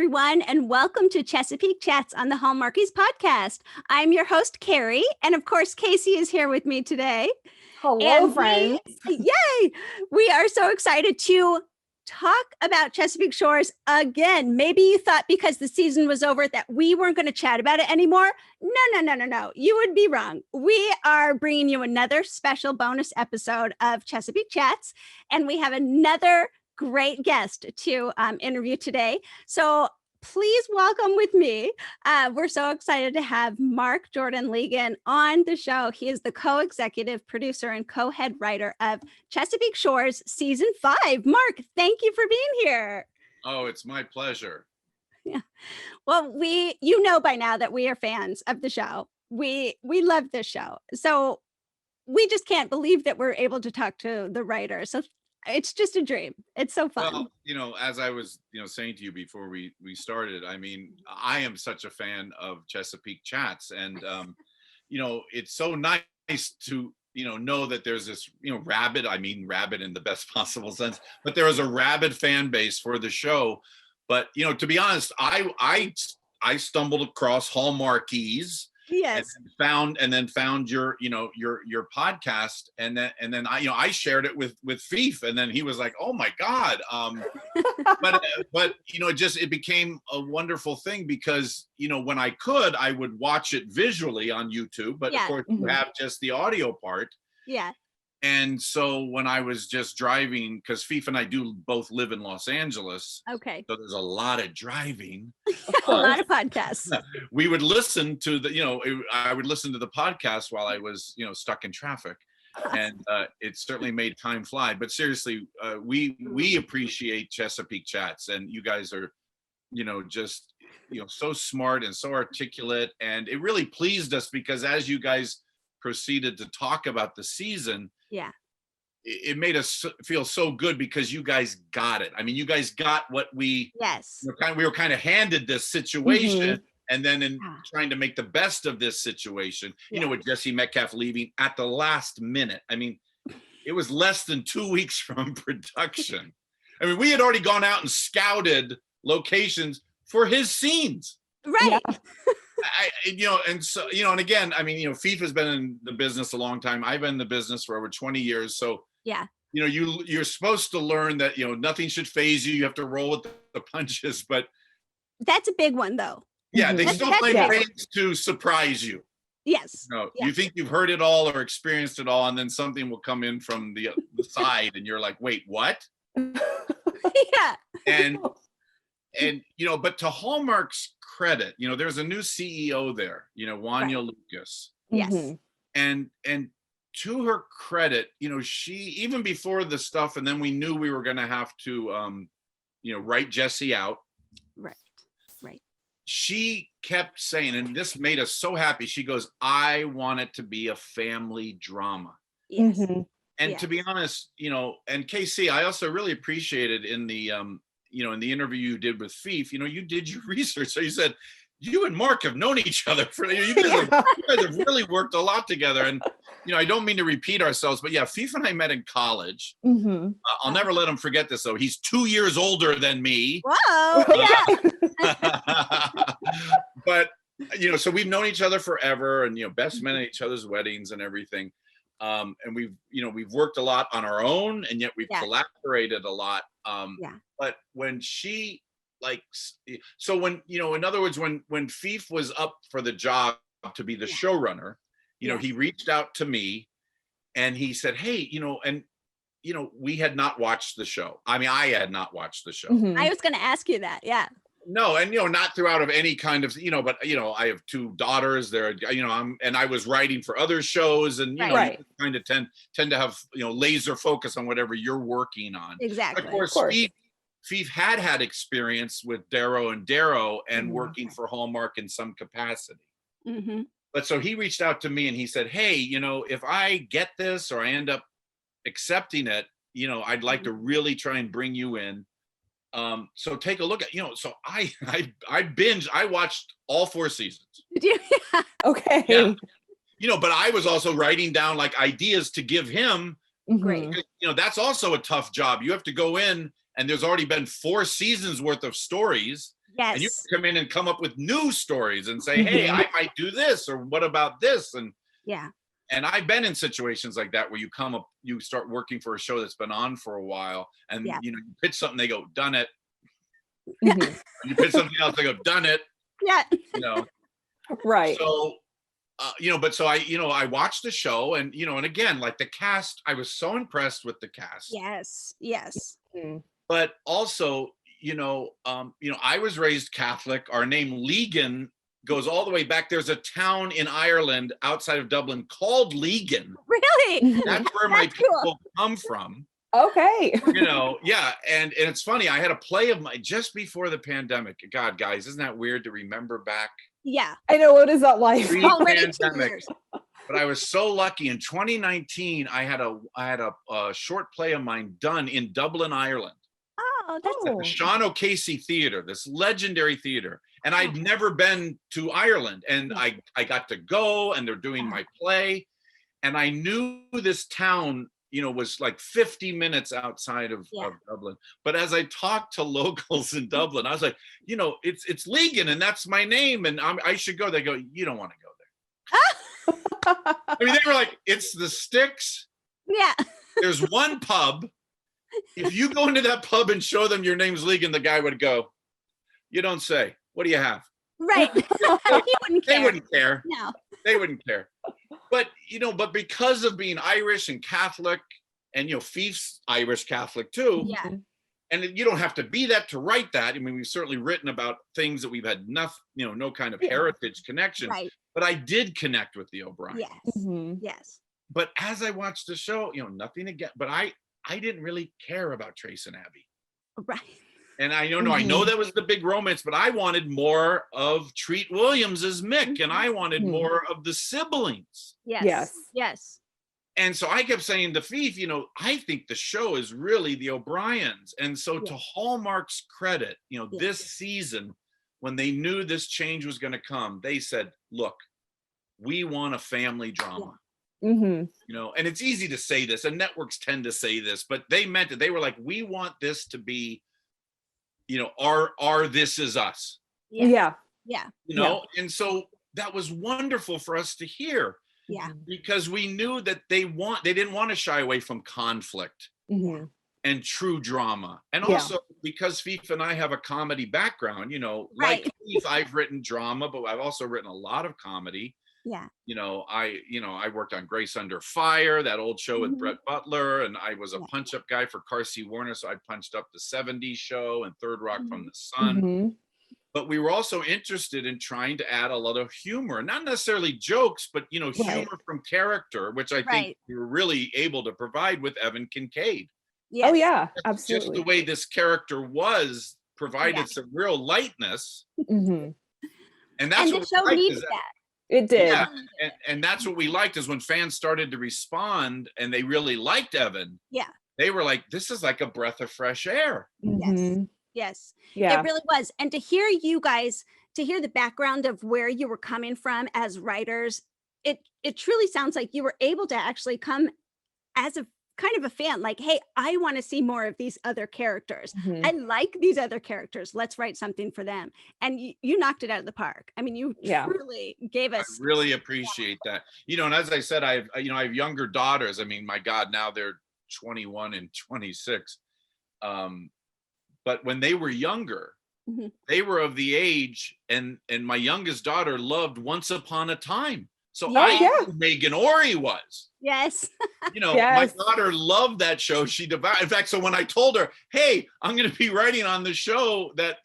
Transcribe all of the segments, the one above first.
everyone, and welcome to Chesapeake Chats on the Hallmarkies podcast. I'm your host, Kari, and of course, Kaycee is here with me today. Hello, friends. Yay! We are so excited to talk about Chesapeake Shores again. Maybe you thought because the season was over that we weren't going to chat about it anymore. No. You would be wrong. We are bringing you another special bonus episode of Chesapeake Chats, and we have another great guest to interview today. So please welcome with me. We're so excited to have Mark Jordan Legan on the show. He is the co-executive producer and co-head writer of Chesapeake Shores Season 5. Mark, thank you for being here. Oh, it's my pleasure. Yeah. Well, you know by now that we are fans of the show. We love this show. So we just can't believe that we're able to talk to the writer. So it's just a dream. It's so fun. Well, as I was, saying to you before we started, I mean, I am such a fan of Chesapeake Chats, and it's so nice to know that there's this rabid in the best possible sense, but there is a rabid fan base for the show. But to be honest, I stumbled across Hallmarkies. Yes. And then found your podcast, and then I shared it with Fief, and then he was like, "Oh my God!" But it became a wonderful thing because when I would watch it visually on YouTube, but of course you have just the audio part. Yeah. And so when I was just driving, because Fief and I do both live in Los Angeles. Okay. So there's a lot of driving. A lot of podcasts. We would listen to I would listen to the podcast while I was, stuck in traffic. And it certainly made time fly. But seriously, we appreciate Chesapeake Chats. And you guys are, just, so smart and so articulate. And it really pleased us because as you guys proceeded to talk about the season, it made us feel so good because you guys got it. I mean, you guys got what we were kind of handed this situation, and then in trying to make the best of this situation, with Jesse Metcalf leaving at the last minute. I mean, it was less than 2 weeks from production. I mean, we had already gone out and scouted locations for his scenes. Right. And again, I mean, Fief has been in the business a long time. I've been in the business for over 20 years. So, you're supposed to learn that, nothing should faze you. You have to roll with the punches, but that's a big one though. Yeah. They still play games to surprise you. Yes. You think you've heard it all or experienced it all, and then something will come in from the side and you're like, wait, what? Yeah. And but to Hallmark's credit, there's a new CEO there, Wanya Lucas. Yes. And to her credit, she, even before the stuff, and then we knew we were going to have to, write Jesse out. Right. She kept saying, and this made us so happy. She goes, "I want it to be a family drama." Yes. And to be honest, and Kaycee, I also really appreciated in the, in the interview you did with Fief, you did your research. So you said, you and Mark have known each other for, you guys have really worked a lot together. And, I don't mean to repeat ourselves, but Fief and I met in college. I'll never let him forget this though. He's 2 years older than me. Whoa. But, so we've known each other forever and, best men at each other's weddings and everything. And we've worked a lot on our own, and yet we've collaborated a lot. But when she when, in other words, when Fief was up for the job to be the showrunner, he reached out to me and he said, "Hey, we had not watched the show." I mean, I had not watched the show. I was going to ask you that. Yeah. No, and not throughout of any kind of, but I have 2 daughters there, and I was writing for other shows, and you kind of tend to have laser focus on whatever you're working on. Exactly. Of course. Fief had experience with Darrow and working for Hallmark in some capacity. But so he reached out to me and he said, "Hey, if I get this or I end up accepting it, I'd like to really try and bring you in. So take a look at, so I binged, I watched all 4 seasons." Okay. Yeah. But I was also writing down like ideas to give him. Great. Because, that's also a tough job. You have to go in and there's already been 4 seasons worth of stories. And you Yes. come in and come up with new stories and say, hey, I might do this, or what about this? Yeah. And I've been in situations like that where you start working for a show that's been on for a while, and Yeah. you pitch something, they go, done it. Mhm. You pitch something else, they go, done it. Yeah. Right. So, but so I watched the show, and and again, like the cast, I was so impressed with the cast. Yes. Yes. Mhm. But also, I was raised Catholic. Our name Legan goes all the way back. There's a town in Ireland outside of Dublin called Legan. Really? That's where my That's cool. people come from. Okay. Yeah. And it's funny. I had a play of mine just before the pandemic. God, guys, isn't that weird to remember back? Yeah. I know. What is that like? Already 2 Pre-pandemic. years. But I was so lucky. In 2019, I had a short play of mine done in Dublin, Ireland. Oh, that's Oh. The Sean O'Casey Theater, this legendary theater. And I'd never been to Ireland. And I got to go, and they're doing my play. And I knew this town, was like 50 minutes outside of Dublin. But as I talked to locals in Dublin, I was like, it's Legan, and that's my name, and I should go. They go, you don't want to go there. I mean, they were like, it's the sticks. Yeah. There's one pub. If you go into that pub and show them your name's Legan, the guy would go, you don't say. What do you have? Right. He wouldn't care. They wouldn't care. No. They wouldn't care. But, but because of being Irish and Catholic, and, Fief's Irish Catholic too. Yeah. And you don't have to be that to write that. I mean, we've certainly written about things that we've had no kind of heritage connection. Right. But I did connect with the O'Briens. Yes. Mhm. Yes. But as I watched the show, nothing again. But I didn't really care about Trace and Abby. Right. And I know that was the big romance, but I wanted more of Treat Williams as Mick, and I wanted more of the siblings. Yes. Yes. Yes. And so I kept saying to Fief, I think the show is really the O'Briens. And so to Hallmark's credit, this season, when they knew this change was going to come, they said, look, we want a family drama. Mhm. And it's easy to say this, and networks tend to say this, but they meant it. They were like, we want this to be, our This Is Us. Yeah. Yeah. And so that was wonderful for us to hear. Yeah. Because we knew that they didn't want to shy away from conflict Mhm. and true drama. And Yeah. also because Fief and I have a comedy background, Right. like Fief, I've written drama, but I've also written a lot of comedy. Yeah. I worked on Grace Under Fire, that old show with Brett Butler, and I was a punch-up guy for Carsey Warner, so I punched up the 70s show and Third Rock from the Sun. Mhm. But we were also interested in trying to add a lot of humor, not necessarily jokes, but humor from character, which I think we were really able to provide with Evan Kincaid. Yes. Oh yeah, Just absolutely. the way this character was provided some real lightness, Mhm. and that's And what the show we liked, needed is that. It did. Yeah, and that's what we liked, is when fans started to respond and they really liked Evan. Yeah. They were like, this is like a breath of fresh air. Mhm. Yes. Yeah. It really was. And to hear you guys, to hear the background of where you were coming from as writers, it truly sounds like you were able to actually come as a kind of a fan, like, hey, I want to see more of these other characters. Mhm. I like these other characters. Let's write something for them. And you knocked it out of the park. I mean, you truly gave I us. really appreciate that. And as I said, I have younger daughters. I mean, my God, now they're 21 and 26. But when they were younger, they were of the age, and my youngest daughter loved Once Upon a Time. So I knew who Megan Ory was. Yes. My daughter loved that show. She devoured. In fact, so when I told her, hey, I'm going to be writing on the show that,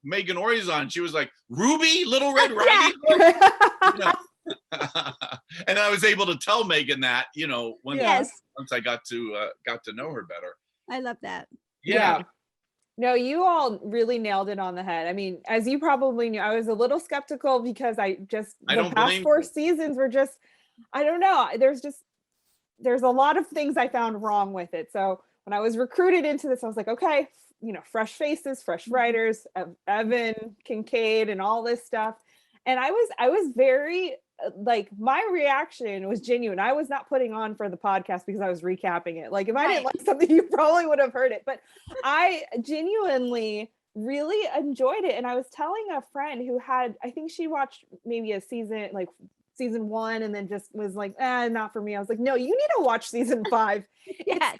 Megan Ory's on, she was like, Ruby, Little Red Riding Hood? And I was able to tell Megan that, once I got to know her better. I love that. Yeah. No, you all really nailed it on the head. I mean, as you probably knew, I was a little skeptical because the past 4 seasons were just, I don't know. There's a lot of things I found wrong with it. So when I was recruited into this, I was like, okay, fresh faces, fresh writers, Evan, Kincaid, and all this stuff. And I was very, like, my reaction was genuine. I was not putting on for the podcast because I was recapping it. Like, if I didn't like something, you probably would have heard it. But I genuinely really enjoyed it. And I was telling a friend who had, I think she watched maybe a season, like season 1, and then just was like, not for me. I was like, no, you need to watch season 5. Yes.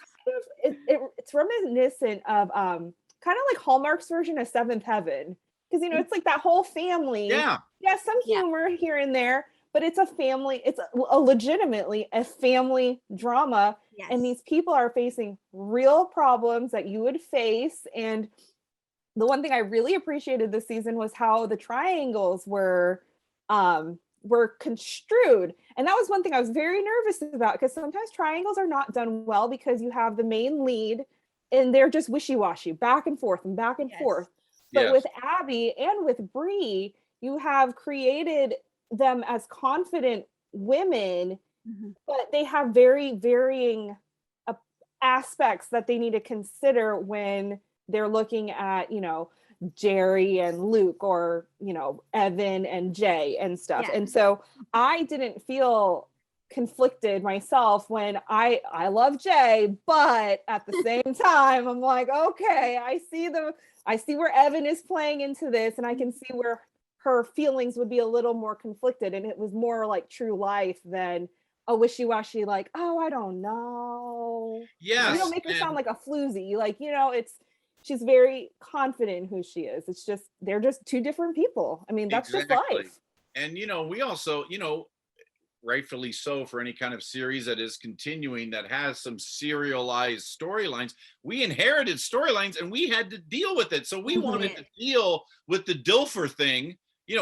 It's reminiscent of kind of like Hallmark's version of Seventh Heaven. Because, it's like that whole family. Yeah. Yeah, some humor here and there, but it's a family, it's a legitimately a family drama. Yes. And these people are facing real problems that you would face. And the one thing I really appreciated this season was how the triangles were construed. And that was one thing I was very nervous about, because sometimes triangles are not done well because you have the main lead and they're just wishy-washy, back and forth and back and forth. But with Abby and with Bree, you have created them as confident women, but they have very varying aspects that they need to consider when they're looking at, Jerry and Luke, or, Evan and Jay and stuff. And so I didn't feel conflicted myself when I love Jay, but at the same time, I'm like, okay, I see where Evan is playing into this, and I can see where her feelings would be a little more conflicted. And it was more like true life than a wishy-washy, like, oh, I don't know. Yes. You don't make her sound like a floozy. Like, she's very confident in who she is. It's just, they're just two different people. I mean, that's just life. And, we also, rightfully so, for any kind of series that is continuing, that has some serialized storylines, we inherited storylines and we had to deal with it. So we wanted to deal with the Dilfer thing.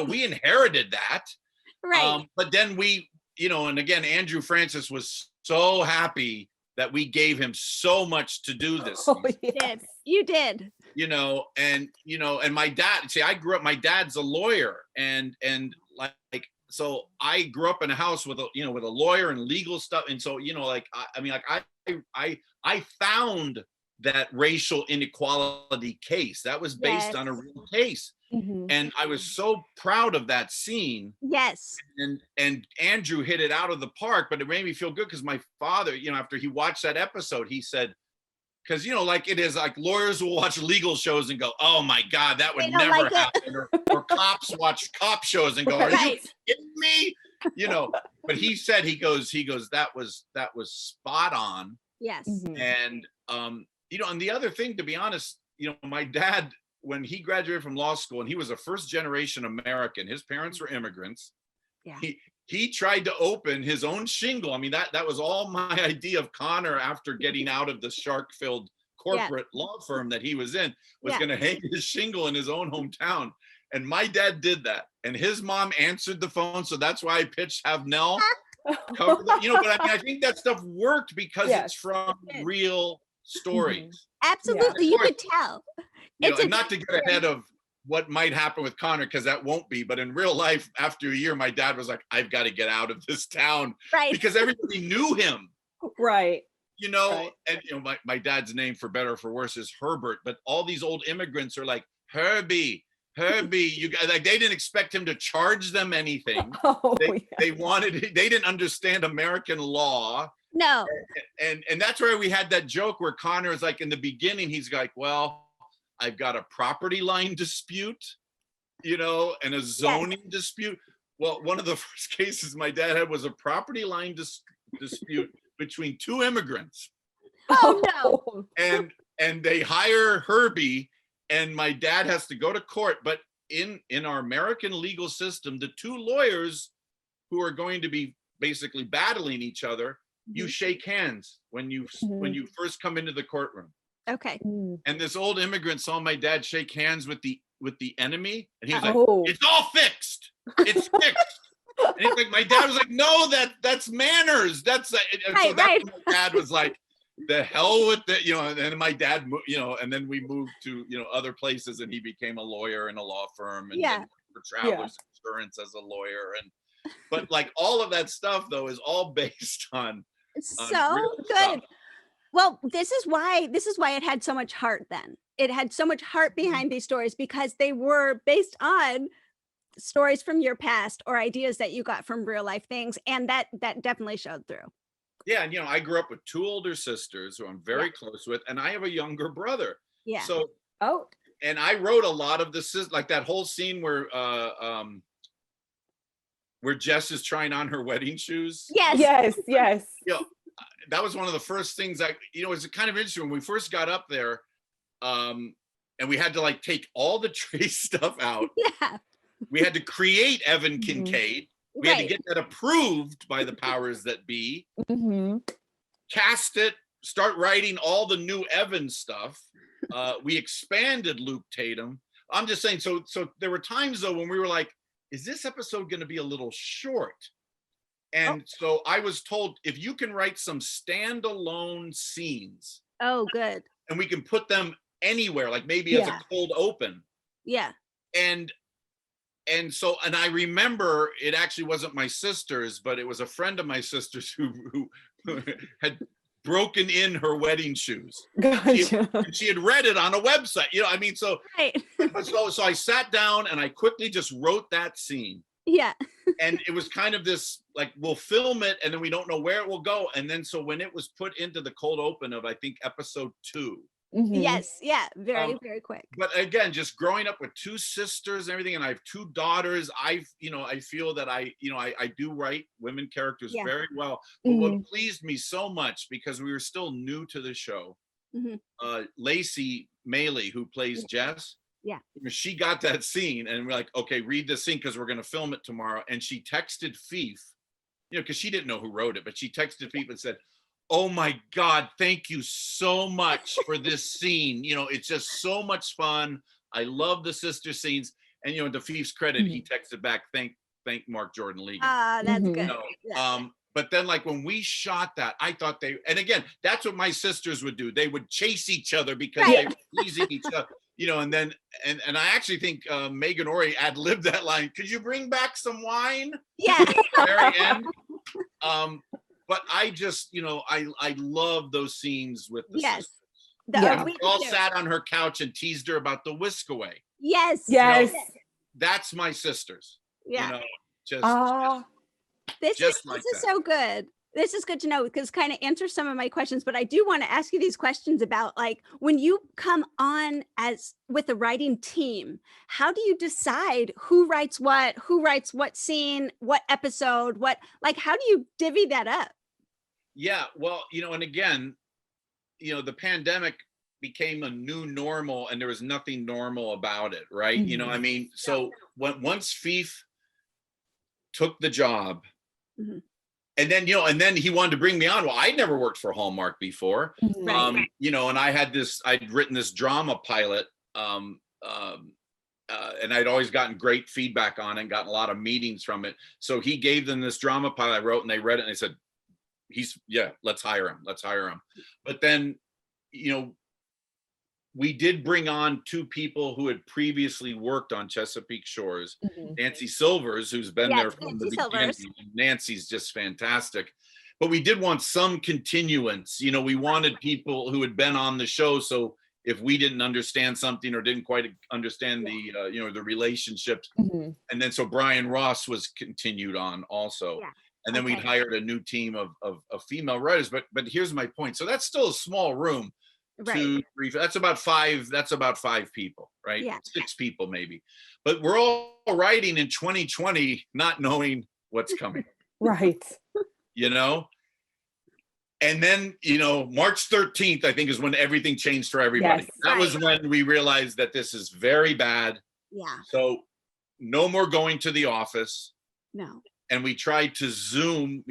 We inherited that. Right. But then we, and again, Andrew Francis was so happy that we gave him so much to do this. You did. And my dad, see, I grew up, my dad's a lawyer, and like, so I grew up in a house with a lawyer and legal stuff. And so, I found that racial inequality case that was based on a real case. And I was so proud of that scene. Yes. And Andrew hit it out of the park, but it made me feel good because my father, after he watched that episode, he said, because like it is, like lawyers will watch legal shows and go, oh my God, that would never happen. Or cops watch cop shows and go, are you kidding me? But he said, he goes, that was spot on. Yes. And and the other thing, to be honest, my dad, when he graduated from law school, and he was a first generation American, his parents were immigrants. Yeah. He tried to open his own shingle. I mean, that was all my idea of Connor after getting out of the shark-filled corporate law firm that he was in, was going to hang his shingle in his own hometown. And my dad did that. And his mom answered the phone. So that's why I pitched have Nell cover but I think that stuff worked because it's from real stories. Absolutely. You could tell. And not to get ahead of what might happen with Connor, because that won't be, but in real life, after a year, my dad was like, I've got to get out of this town, because everybody knew him. Right. And my dad's name, for better or for worse, is Herbert, but all these old immigrants are like, Herbie, you guys, like, they didn't expect him to charge them anything. They didn't understand American law. No. And that's where we had that joke where Connor is like, in the beginning, he's like, well, I've got a property line dispute, and a zoning dispute. Well, one of the first cases my dad had was a property line dispute between two immigrants. Oh no. And they hire Herbie, and my dad has to go to court. But in our American legal system, the two lawyers who are going to be basically battling each other, you shake hands when you first come into the courtroom. Okay. And this old immigrant saw my dad shake hands with the enemy, and he was like, it's all fixed. It's fixed. And he's like, my dad was like, no, that's manners. That's my dad was like, the hell with that, and then my dad, and then we moved to, other places, and he became a lawyer in a law firm, and then for Travelers Insurance as a lawyer. But like all of that stuff though is all based on so good stuff. Well, this is why it had so much heart then. It had so much heart behind these stories, because they were based on stories from your past or ideas that you got from real life things. And that definitely showed through. Yeah. And, I grew up with two older sisters who I'm very close with, and I have a younger brother. Yeah. So And I wrote a lot of this, like that whole scene where Jess is trying on her wedding shoes. Yes. You know, that was one of the first things it was kind of interesting when we first got up there, and we had to like take all the Trace stuff out. Yeah. We had to create Evan Kincaid. We had to get that approved by the powers that be. Cast it, start writing all the new Evan stuff. We expanded Luke Tatum. I'm just saying, so there were times though when we were like, is this episode going to be a little short? And so I was told, if you can write some standalone scenes. Oh, good. And we can put them anywhere, like maybe as a cold open. Yeah. And so I remember it actually wasn't my sister's, but it was a friend of my sister's who had broken in her wedding shoes. Gotcha. She had read it on a website, you know. I mean, so so I sat down and I quickly just wrote that scene. Yeah. And it was kind of this like, we'll film it and then we don't know where it will go. And then so when it was put into the cold open of I think episode 2. Yes. Yeah. Very, very quick. But again, just growing up with 2 sisters and everything, and I have 2 daughters, I feel that I do write women characters very well. But what pleased me so much, because we were still new to the show, Lacey Maley, who plays Jess, she got that scene and we're like, okay, read this scene because we're going to film it tomorrow. And she texted Fief, because she didn't know who wrote it, but she texted Fief and said, oh my God, thank you so much for this scene. It's just so much fun. I love the sister scenes. And, to Fief's credit, he texted back, thank Mark Jordan Legan. That's good. But then like when we shot that, I thought and again, that's what my sisters would do. They would chase each other because they were pleasing each other, and then, and I actually think Megan Ori ad-libbed that line. Could you bring back some wine? Yeah. At the very end. But I just, I love those scenes with the sisters. We all sat on her couch and teased her about the whisk away. Yes. That's my sisters. Yeah. This is so good. This is good to know because kind of answers some of my questions, but I do want to ask you these questions about like when you come on with the writing team, how do you decide who writes what scene, what episode, how do you divvy that up? Yeah, well, and again, the pandemic became a new normal and there was nothing normal about it, right? I mean, so once Fief took the job, and then he wanted to bring me on. Well, I'd never worked for Hallmark before, and I'd written this drama pilot, and I'd always gotten great feedback on it and gotten a lot of meetings from it. So he gave them this drama pilot I wrote and they read it and they said, let's hire him. But then, we did bring on 2 people who had previously worked on Chesapeake Shores. Nancy Silvers, who's been there from the beginning. Nancy's just fantastic. But we did want some continuance. We wanted people who had been on the show. So if we didn't understand something or didn't quite understand the relationships, and then so Brian Ross was continued on also. And then we'd hired a new team of female writers. But here's my point. So that's still a small room. 2, 3, that's about 5 people, right? 6 people maybe. But we're all writing in 2020 not knowing what's coming. Right. And then March 13th I think is when everything changed for everybody. That was when we realized that this is very bad. So no more going to the office. No. And we tried to Zoom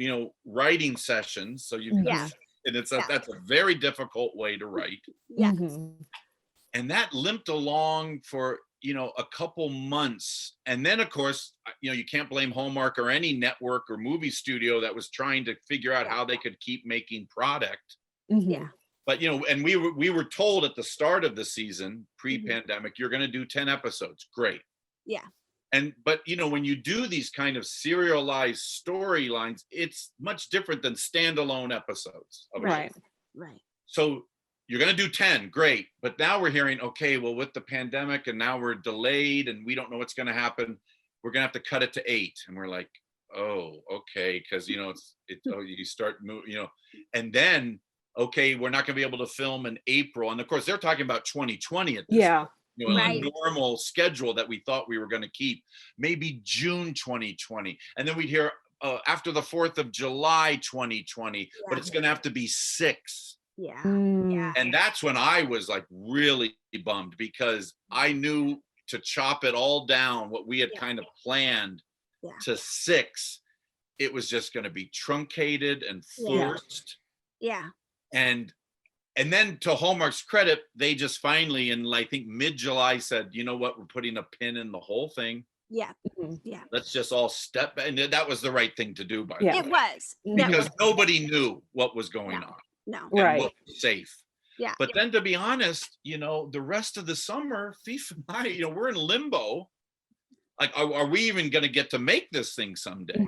writing sessions, so you can and that's a very difficult way to write. And that limped along for a couple months. And then of course you can't blame Hallmark or any network or movie studio that was trying to figure out how they could keep making product. But and we were told at the start of the season, pre-pandemic, you're going to do 10 episodes. Great. But when you do these kind of serialized storylines, it's much different than standalone episodes of a show. Right. So you're going to do 10, great. But now we're hearing, okay, well, with the pandemic and now we're delayed and we don't know what's going to happen, we're going to have to cut it to 8. And we're like, oh, okay, because you start moving, and then okay, we're not going to be able to film in April. And of course, they're talking about 2020 at this point. a normal schedule that we thought we were going to keep, maybe June 2020. And then we'd hear after the 4th of July 2020, but it's going to have to be 6. Yeah. And that's when I was like really bummed, because I knew to chop it all down, what we had kind of planned to 6, it was just going to be truncated and forced. And then, to Hallmark's credit, they just finally, in I think mid-July, said, you know what, we're putting a pin in the whole thing. Let's just all step back. And that was the right thing to do, by the way. It was. Because nobody knew what was going on. No. And what was safe. Yeah. But then, to be honest, the rest of the summer, FIFA and I, we're in limbo. Like, are we even going to get to make this thing someday?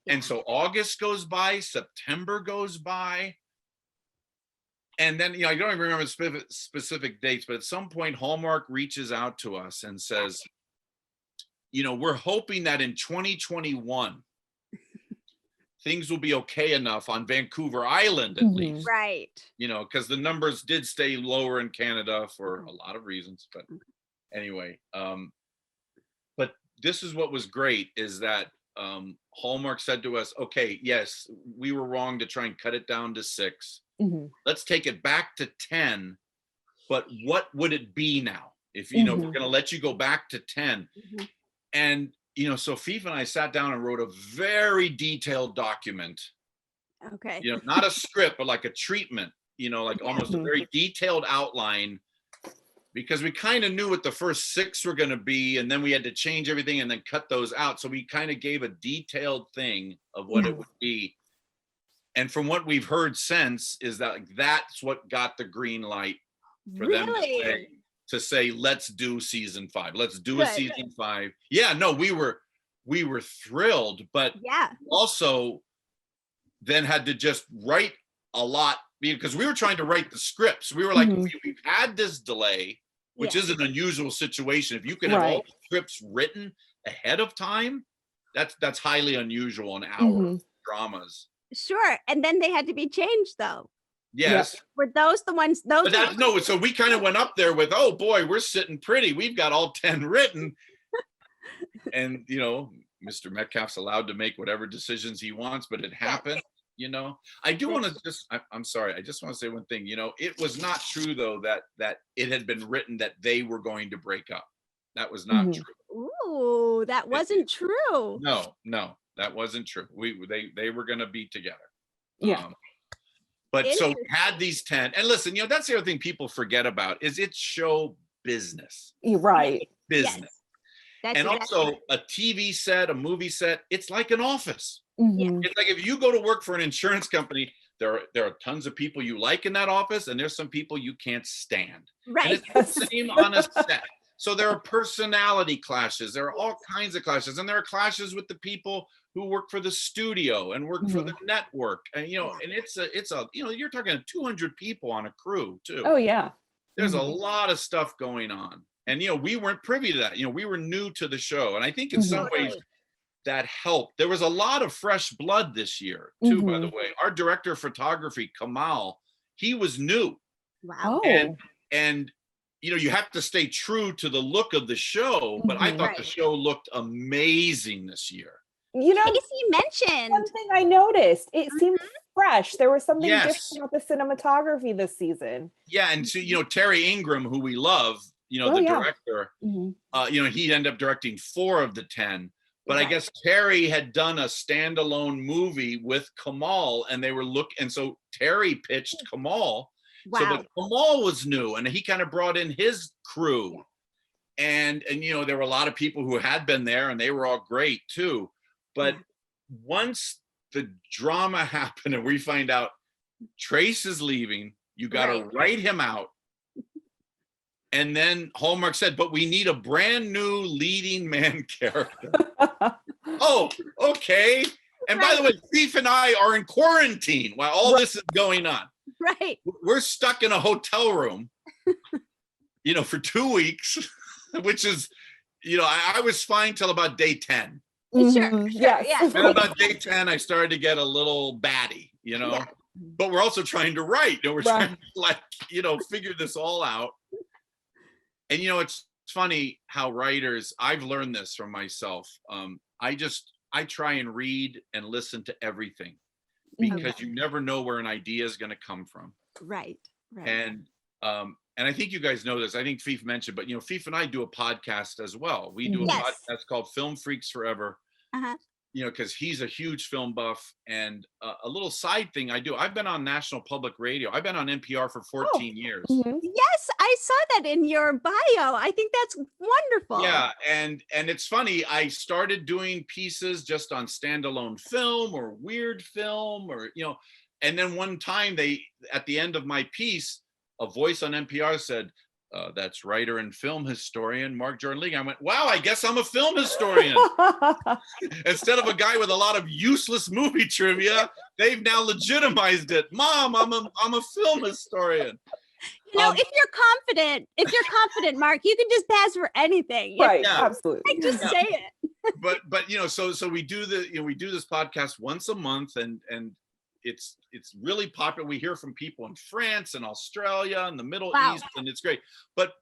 And so August goes by, September goes by. And then, I don't even remember specific dates, but at some point, Hallmark reaches out to us and says, we're hoping that in 2021, things will be okay enough on Vancouver Island, at least. Right. Because the numbers did stay lower in Canada for a lot of reasons. But anyway, but this is what was great, is that Hallmark said to us, okay, yes, we were wrong to try and cut it down to 6. Let's take it back to 10. But what would it be now? If, if we're going to let you go back to 10. And, so FIFA and I sat down and wrote a very detailed document. Okay. Not a script, but like a treatment, like almost a very detailed outline, because we kind of knew what the first 6 were going to be. And then we had to change everything and then cut those out. So we kind of gave a detailed thing of what it would be. And from what we've heard since, is that that's what got the green light for them to say, let's do season 5. Let's do a season 5. Yeah, no, we were thrilled, but also then had to just write a lot, because we were trying to write the scripts. We were like, we've had this delay, which is an unusual situation. If you can have all the scripts written ahead of time, that's highly unusual in our dramas. Sure. And then they had to be changed, though. Yes. Were those the ones? So we kind of went up there with, oh boy, we're sitting pretty. We've got all 10 written. And, Mr. Metcalf's allowed to make whatever decisions he wants, but it happened, I do want to I'm sorry. I just want to say one thing, it was not true, though, that it had been written that they were going to break up. That was not true. Ooh, that wasn't true. No, that wasn't true. They were going to be together. Yeah. But so we had these 10, and listen, that's the other thing people forget about, is it's show business. Right. Business. Yes. And also a TV set, a movie set, it's like an office. Mm-hmm. It's like if you go to work for an insurance company, there are tons of people you like in that office, and there's some people you can't stand. Right. And it's the same on a set. So there are personality clashes. There are all kinds of clashes, and there are clashes with the people who work for the studio and work for the network. And, and it's a you're talking 200 people on a crew too. Oh yeah. There's a lot of stuff going on. And, we weren't privy to that. We were new to the show. And I think in some ways that helped. There was a lot of fresh blood this year too, by the way. Our director of photography, Kamal, he was new. Wow. And you have to stay true to the look of the show, but I thought the show looked amazing this year. Kaycee mentioned one thing I noticed. It seemed fresh. There was something different about the cinematography this season. Yeah, and so Terry Ingram, who we love, the director, he ended up directing 4 of the 10. But I guess Terry had done a standalone movie with Kamal, and they were and so Terry pitched Kamal. Wow. So but Kamal was new, and he kind of brought in his crew. And there were a lot of people who had been there, and they were all great too. But once the drama happened and we find out Trace is leaving, you got to write him out. And then Hallmark said, but we need a brand new leading man character. Oh, okay. And by the way, Steve and I are in quarantine while all this is going on. Right. We're stuck in a hotel room, for 2 weeks, which is, I was fine till about day 10. Sure. Yes. Yeah. And about day 10, I started to get a little batty, but we're also trying to write, we're trying to figure this all out. And it's funny how writers, I've learned this from myself. I try and read and listen to everything, because you never know where an idea is going to come from. Right. And I think you guys know this. I think Fief mentioned, but Fief and I do a podcast as well. We do a podcast called Film Freaks Forever. Because he's a huge film buff. And a little side thing I've been on National Public Radio. I've been on NPR for 14 years. Yes, I saw that in your bio. I think that's wonderful. Yeah, and it's funny. I started doing pieces just on standalone film or weird film, or and then one time at the end of my piece, a voice on NPR said, that's writer and film historian Mark Jordan Legan. I went, wow, I guess I'm a film historian. Instead of a guy with a lot of useless movie trivia, they've now legitimized it. Mom, I'm a film historian. If you're confident, Mark, you can just pass for anything. Right, absolutely. Like, just say it. but so we do we do this podcast once a month, and it's really popular. We hear from people in France and Australia and the Middle East, and it's great. But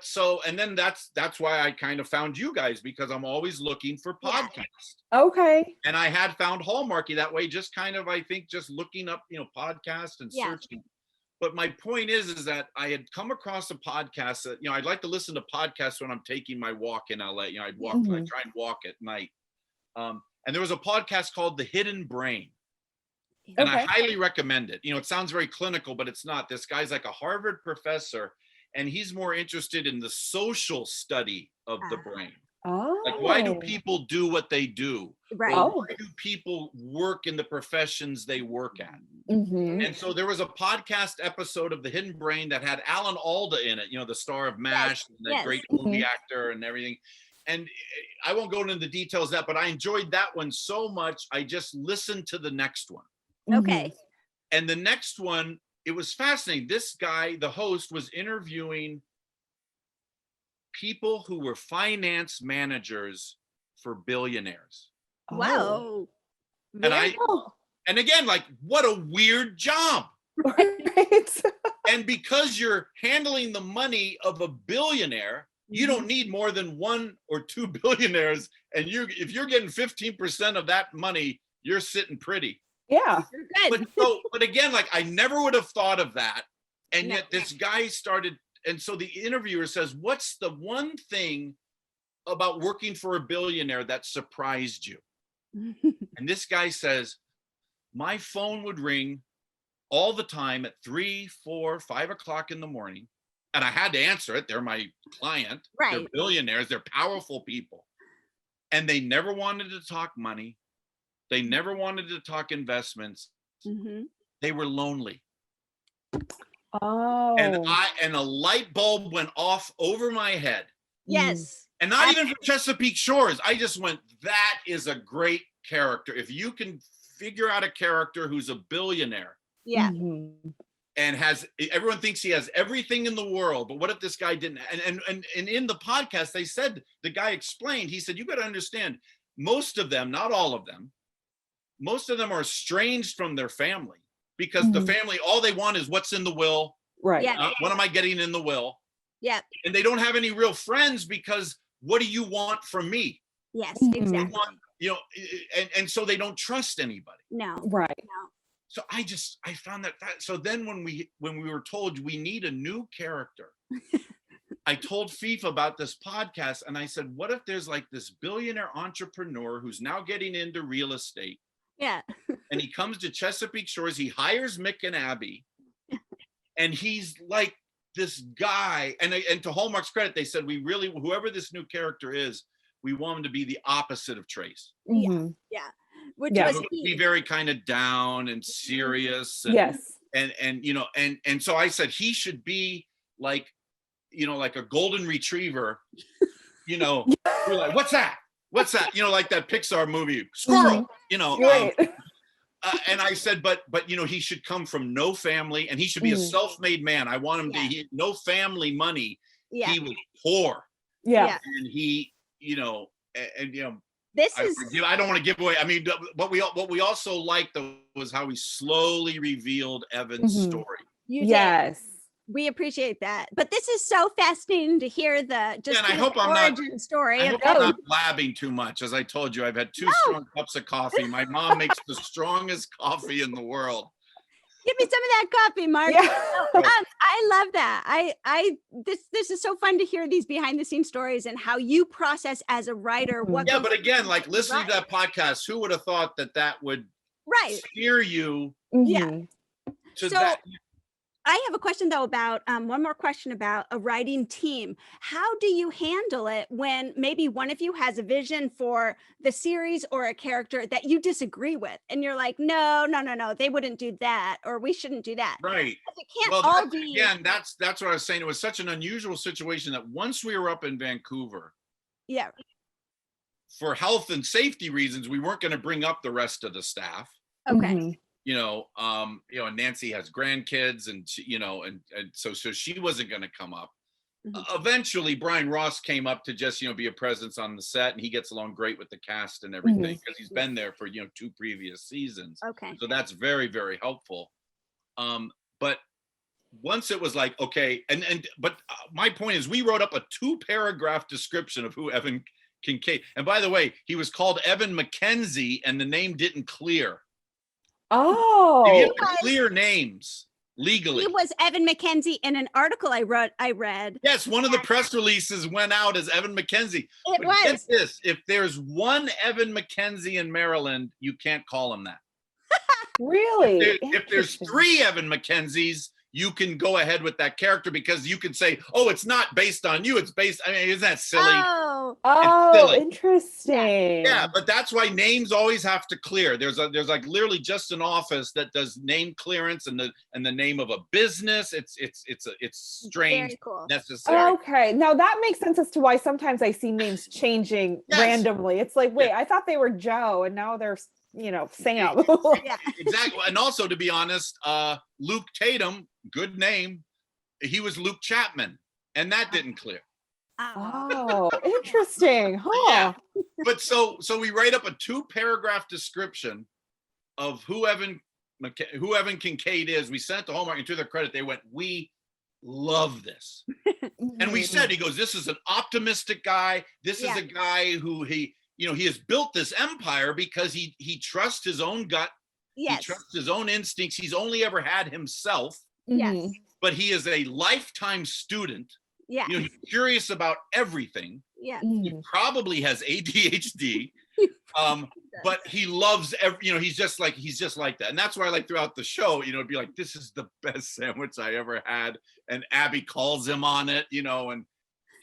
so, and then that's why I kind of found you guys, because I'm always looking for podcasts. Okay. And I had found Hallmarky that way, just kind of, I think, just looking up, podcasts and searching. But my point is that I had come across a podcast that, I'd like to listen to podcasts when I'm taking my walk in LA. I try and walk at night. And there was a podcast called The Hidden Brain. And I highly recommend it. It sounds very clinical, but it's not. This guy's like a Harvard professor, and he's more interested in the social study of the brain. Like, why do people do what they do? Right. Why do people work in the professions they work at? And so there was a podcast episode of The Hidden Brain that had Alan Alda in it, the star of MASH, and the great movie actor and everything. And I won't go into the details of that, but I enjoyed that one so much, I just listened to the next one. Okay. And the next one, it was fascinating. This guy, the host, was interviewing people who were finance managers for billionaires. Wow. And again, like, what a weird job. Right. And because you're handling the money of a billionaire, you don't need more than 1 or 2 billionaires. And if you're getting 15% of that money, you're sitting pretty. Yeah. But again, like, I never would have thought of that. And yet this guy started, and so the interviewer says, what's the one thing about working for a billionaire that surprised you? And this guy says, my phone would ring all the time at 3, 4, 5 o'clock in the morning. And I had to answer it. They're my client. Right. They're billionaires. They're powerful people. And they never wanted to talk money. They never wanted to talk investments. They were lonely. Oh. And a light bulb went off over my head. Yes. And not even from Chesapeake Shores. I just went, that is a great character. If you can figure out a character who's a billionaire. Yeah. And everyone thinks he has everything in the world, but what if this guy didn't? And in the podcast, they said, the guy explained, he said, you got to understand, most of them, not all of them, most of them are estranged from their family, because the family, all they want is what's in the will. Right. What am I getting in the will? Yeah. And they don't have any real friends, because what do you want from me? Yes, exactly. And so they don't trust anybody. No. Right. No. So I found that. So then when we were told we need a new character, I told Fief about this podcast, and I said, what if there's like this billionaire entrepreneur who's now getting into real estate? Yeah. And he comes to Chesapeake Shores, he hires Mick and Abby, and he's like this guy, and to Hallmark's credit, they said, whoever this new character is, we want him to be the opposite of Trace. Yeah. Which was be very kind of down and serious. And, yes. And so I said he should be like, like a golden retriever, you're like, what's that? What's that? Like that Pixar movie, Squirrel, Right. and I said, but he should come from no family, and he should be a self-made man. I want him to no family money. Yeah. He was poor. Yeah. And he, this I don't want to give away. I mean, what we also liked was how he slowly revealed Evan's story. You did. Yes. We appreciate that. But this is so fascinating to hear the and I hope I'm not origin story. I hope I'm not blabbing too much. As I told you, I've had two strong cups of coffee. My mom makes the strongest coffee in the world. Give me some of that coffee, Mark. Yeah. I love that. This is so fun to hear these behind the scenes stories and how you process as a writer. What Yeah, goes but again, like listening to right. that podcast, who would have thought that would Right. steer you Yeah. to So that? I have a question though about one more question about a writing team. How do you handle it when maybe one of you has a vision for the series or a character that you disagree with, and you're like, no, they wouldn't do that, or we shouldn't do that. Right. It can't Well, all be. again, that's what I was saying. It was such an unusual situation that once we were up in Vancouver, Yeah. for health and safety reasons, we weren't going to bring up the rest of the staff. Okay. And Nancy has grandkids, and she, and so she wasn't going to come up. Eventually, Brian Ross came up to just be a presence on the set, and he gets along great with the cast and everything because he's been there for 2 previous seasons. Okay. So that's very, very helpful. But once it was like, okay, but my point is, we wrote up a 2-paragraph description of who Evan Kincaid. And by the way, he was called Evan McKenzie, and the name didn't clear. Oh, you have to clear names legally. He was Evan McKenzie in an article I read. Yes, one of the press releases went out as Evan McKenzie. It was. Get this: if there's one Evan McKenzie in Maryland, you can't call him that. Really? If there's 3 Evan McKenzies, you can go ahead with that character, because you can say, "Oh, it's not based on you; it's based." I mean, isn't that silly? Oh, interesting. Yeah, but that's why names always have to clear. There's like literally just an office that does name clearance, and the name of a business. It's strange, Very cool. necessary. Okay, now that makes sense as to why sometimes I see names changing randomly. It's like, wait, I thought they were Joe, and now they're Sam. Yeah, exactly. And also, to be honest, Luke Tatum, good name. He was Luke Chapman, and that didn't clear. Oh, interesting. Huh. Yeah. But so we write up a 2-paragraph description of who Evan Kincaid is. We sent it to Hallmark, and to their credit, they went, "We love this." And we said, he goes, "This is an optimistic guy. This is a guy who he has built this empire because he trusts his own gut. Yes. He trusts his own instincts. He's only ever had himself. Yes. But he is a lifetime student. Yeah. He's curious about everything. Yeah. He probably has ADHD. But he loves he's just like that. And that's why, like, throughout the show, it'd be like, "This is the best sandwich I ever had." And Abby calls him on it, and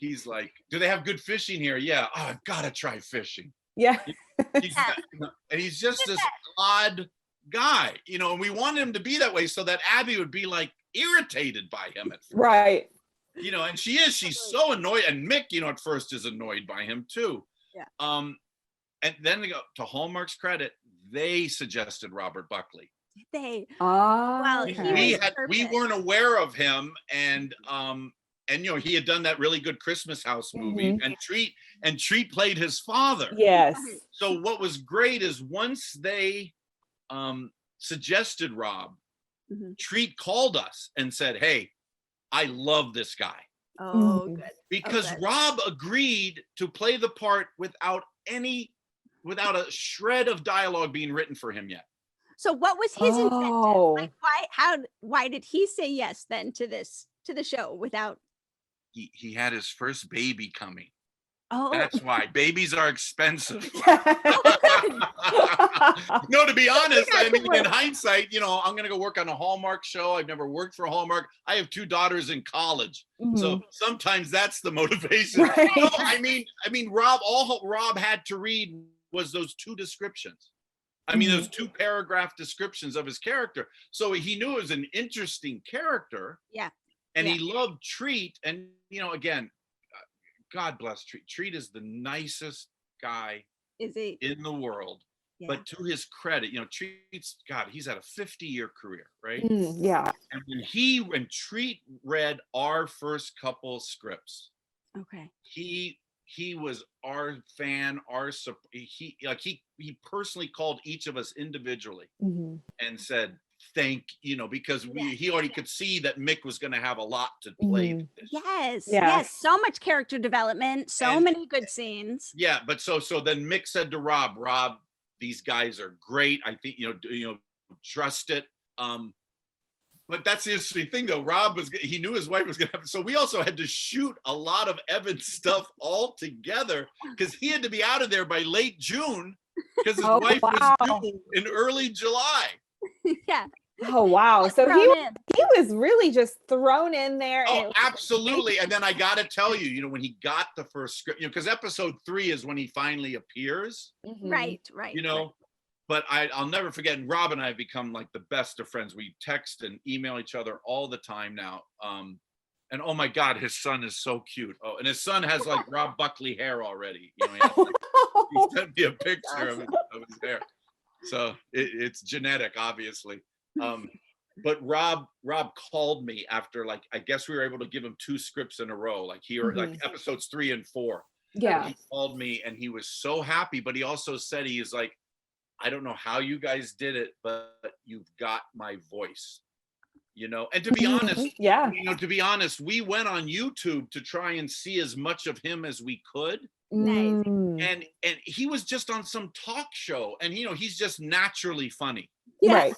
he's like, "Do they have good fishing here?" "Yeah." "Oh, I've got to try fishing." Yeah. And he's just this odd guy, and we wanted him to be that way so that Abby would be like irritated by him at first. Right. And she's so annoyed, and Mick, at first is annoyed by him too. Yeah. And then they go to Hallmark's credit, they suggested Robert Buckley. Well, okay. We weren't aware of him, and he had done that really good Christmas House movie, and Treat played his father. Yes. So what was great is once they suggested Rob, Treat called us and said, "Hey, I love this guy." Oh, good. Because Rob agreed to play the part without a shred of dialogue being written for him yet. So what was his incentive? Like, why did he say yes then to the show without? He had his first baby coming. Oh, that's why. Babies are expensive. No, to be honest, I mean, in hindsight, I'm going to go work on a Hallmark show. I've never worked for Hallmark. I have 2 daughters in college. So sometimes that's the motivation. Right. No, I mean, Rob, all Rob had to read was those 2 descriptions. I mean, those 2-paragraph descriptions of his character. So he knew it was an interesting character. Yeah. And he loved Treat. And, again, God bless Treat. Treat is the nicest guy in the world. Yeah. But to his credit, Treat's, God, he's had a 50-year career, right? Yeah. And when Treat read our first couple scripts, he was our fan, he personally called each of us individually and said, because he already could see that Mick was going to have a lot to play. Yes. So much character development, many good scenes. Yeah, but so then Mick said to Rob, these guys are great. I think trust it. But that's the interesting thing, though. He knew his wife was going to have it. So we also had to shoot a lot of Evan's stuff all together because he had to be out of there by late June because his wife was due in early July. Yeah. Oh, wow. So he was really just thrown in there. Oh, absolutely. And then I got to tell you, when he got the first script, because episode 3 is when he finally appears. Mm-hmm. Right. But I'll never forget, and Rob and I have become like the best of friends. We text and email each other all the time now. And oh my God, his son is so cute. Oh, and his son has like Rob Buckley hair already. He sent me a picture of his hair. So it's genetic, obviously. But Rob called me after, like, I guess we were able to give him 2 scripts in a row, like like episodes 3 and 4. Yeah. He called me and he was so happy, but he also said, he is like, I don't know how you guys did it, but you've got my voice, and to be honest, we went on YouTube to try and see as much of him as we could. Nice. And he was just on some talk show and, he's just naturally funny. Yeah. Right.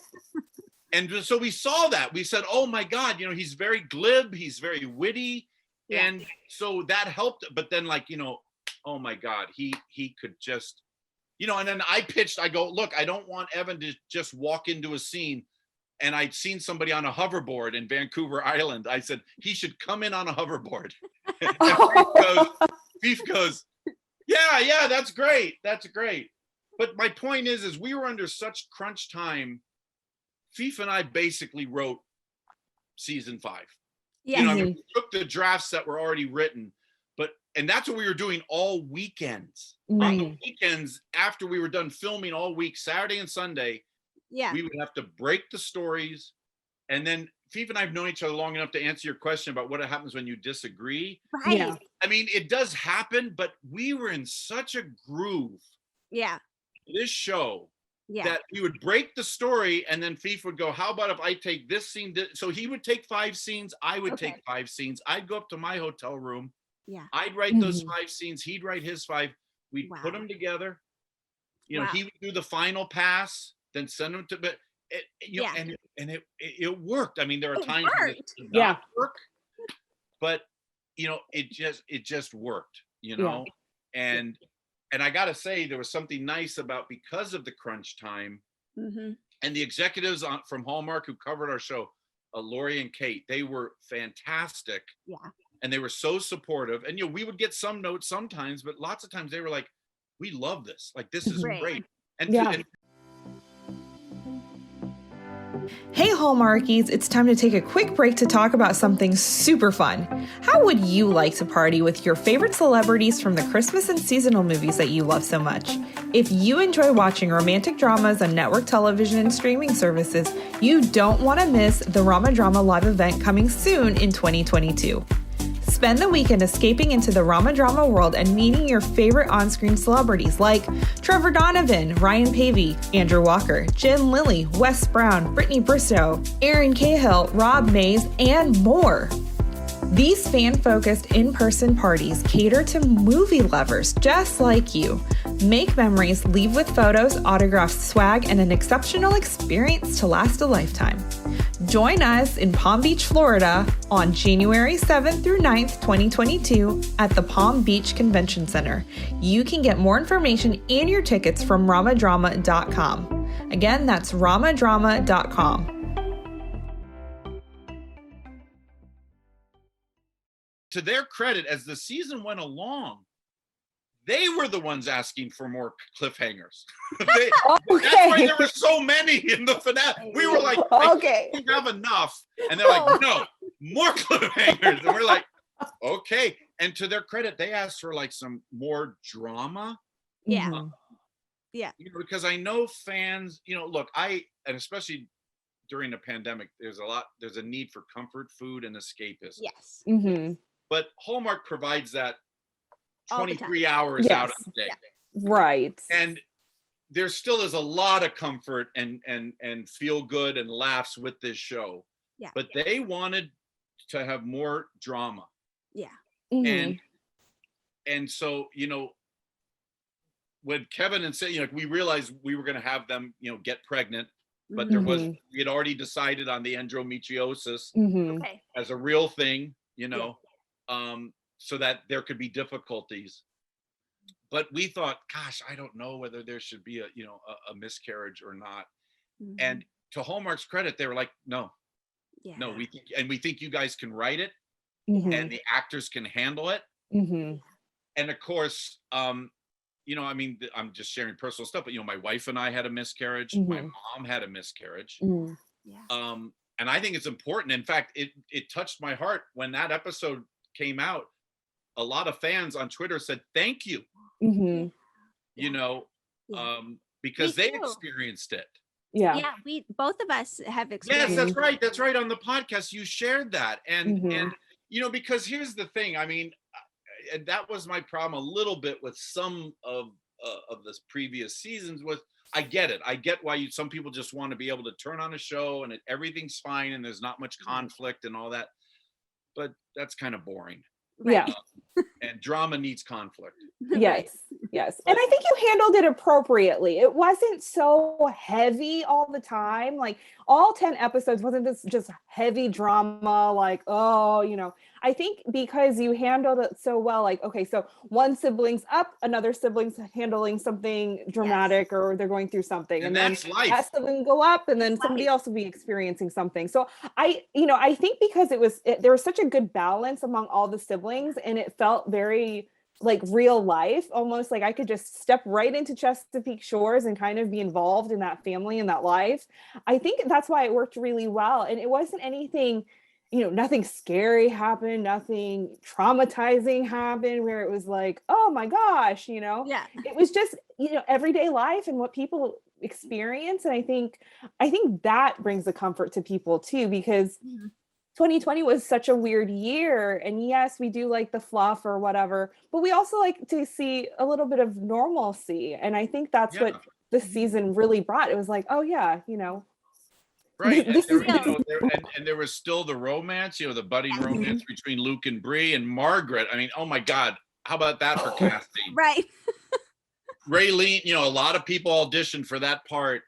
And so we saw that. We said, oh my God, he's very glib. He's very witty. Yeah. And so that helped. But then oh my God, he could just, and then I go, look, I don't want Evan to just walk into a scene. And I'd seen somebody on a hoverboard in Vancouver Island. I said, he should come in on a hoverboard. And Beef goes, yeah, that's great. That's great. But my point is we were under such crunch time. Fief and I basically wrote season 5. Yeah. We took the drafts that were already written, and that's what we were doing all weekends. On the weekends, after we were done filming all week, Saturday and Sunday, we would have to break the stories. And then Fief and I have known each other long enough to answer your question about what happens when you disagree. Right. Yeah. I mean, it does happen, but we were in such a groove. Yeah. This show. Yeah. That we would break the story and then Fief would go, how about if I take this scene? So he would take 5 scenes. I would take 5 scenes. I'd go up to my hotel room. Yeah. I'd write those 5 scenes. He'd write his 5. We'd put them together. He would do the final pass, then send them to, but and it worked. I mean, there are times when it did not work, but it just worked, and I got to say, there was something nice about, because of the crunch time and the executives from Hallmark who covered our show, Lori and Kate, they were fantastic. Yeah. And they were so supportive. And, we would get some notes sometimes, but lots of times they were like, we love this. Like, this is great. And Hey Hallmarkies, it's time to take a quick break to talk about something super fun. How would you like to party with your favorite celebrities from the Christmas and seasonal movies that you love so much? If you enjoy watching romantic dramas on network television and streaming services, you don't want to miss the Rama Drama live event coming soon in 2022. Spend the weekend escaping into the Rama Drama world and meeting your favorite on-screen celebrities like Trevor Donovan, Ryan Pavey, Andrew Walker, Jen Lilly, Wes Brown, Brittany Bristow, Aaron Cahill, Rob Mays, and more. These fan-focused in-person parties cater to movie lovers just like you. Make memories, leave with photos, autographs, swag, and an exceptional experience to last a lifetime. Join us in Palm Beach, Florida on January 7th through 9th, 2022 at the Palm Beach Convention Center. You can get more information and your tickets from ramadrama.com. Again, that's ramadrama.com. To their credit, as the season went along, they were the ones asking for more cliffhangers. That's why there were so many in the finale. We were like, we have enough. And they're like, no, more cliffhangers. And we're like, okay. And to their credit, they asked for like some more drama. Yeah. Because I know fans, look, and especially during the pandemic, there's a need for comfort food and escapism. Yes. Mm-hmm. But Hallmark provides that 23 hours out of the day. Right. And there still is a lot of comfort and feel good and laughs with this show. Yeah. But they wanted to have more drama. Yeah. Mhm. And so, you know, when Kevin and say, you know, we realized we were going to have them, you know, get pregnant, but there was, we had already decided on the endometriosis Okay. as a real thing, you know, so that there could be difficulties. But we thought, gosh, I don't know whether there should be a miscarriage or not. And to Hallmark's credit, they were like, no, we think you guys can write it, and the actors can handle it. And of course, you know, I mean, I'm just sharing personal stuff, but you know, my wife and I had a miscarriage. My mom had a miscarriage. And I think it's important. In fact, it touched my heart when that episode came out. A lot of fans on Twitter said, thank you. You know, because they experienced it. Yeah, we both of us have experienced. Yes, that's right. On the podcast, you shared that, and you know, because here's the thing. I mean, and that was my problem a little bit with some of this previous seasons. Was I get it. I get why some people just want to be able to turn on a show and everything's fine and there's not much conflict and all that, but that's kind of boring. Yeah. And drama needs conflict. Yes. And I think you handled it appropriately. It wasn't so heavy all the time. Like all 10 episodes wasn't this just heavy drama, like, oh, you know, I think because you handled it so well, like, okay, so one sibling's up, another sibling's handling something dramatic or they're going through something. And then that sibling go up and then somebody else will be experiencing something. So I think because there was such a good balance among all the siblings and it felt very like real life, almost like I could just step right into Chesapeake Shores and kind of be involved in that family and that life. I think that's why it worked really well. And it wasn't anything, you know, nothing scary happened, nothing traumatizing happened where it was like, oh my gosh, you know, it was just, you know, everyday life and what people experience. And I think that brings the comfort to people too, because 2020 was such a weird year. And yes, we do like the fluff or whatever, but we also like to see a little bit of normalcy. And I think that's what this season really brought. It was like, oh yeah, you know. Right. And there was still the romance, you know, the budding romance between Luke and Bree and Margaret. I mean, oh my God, how about that for casting? Right. Raylene, you know, a lot of people auditioned for that part.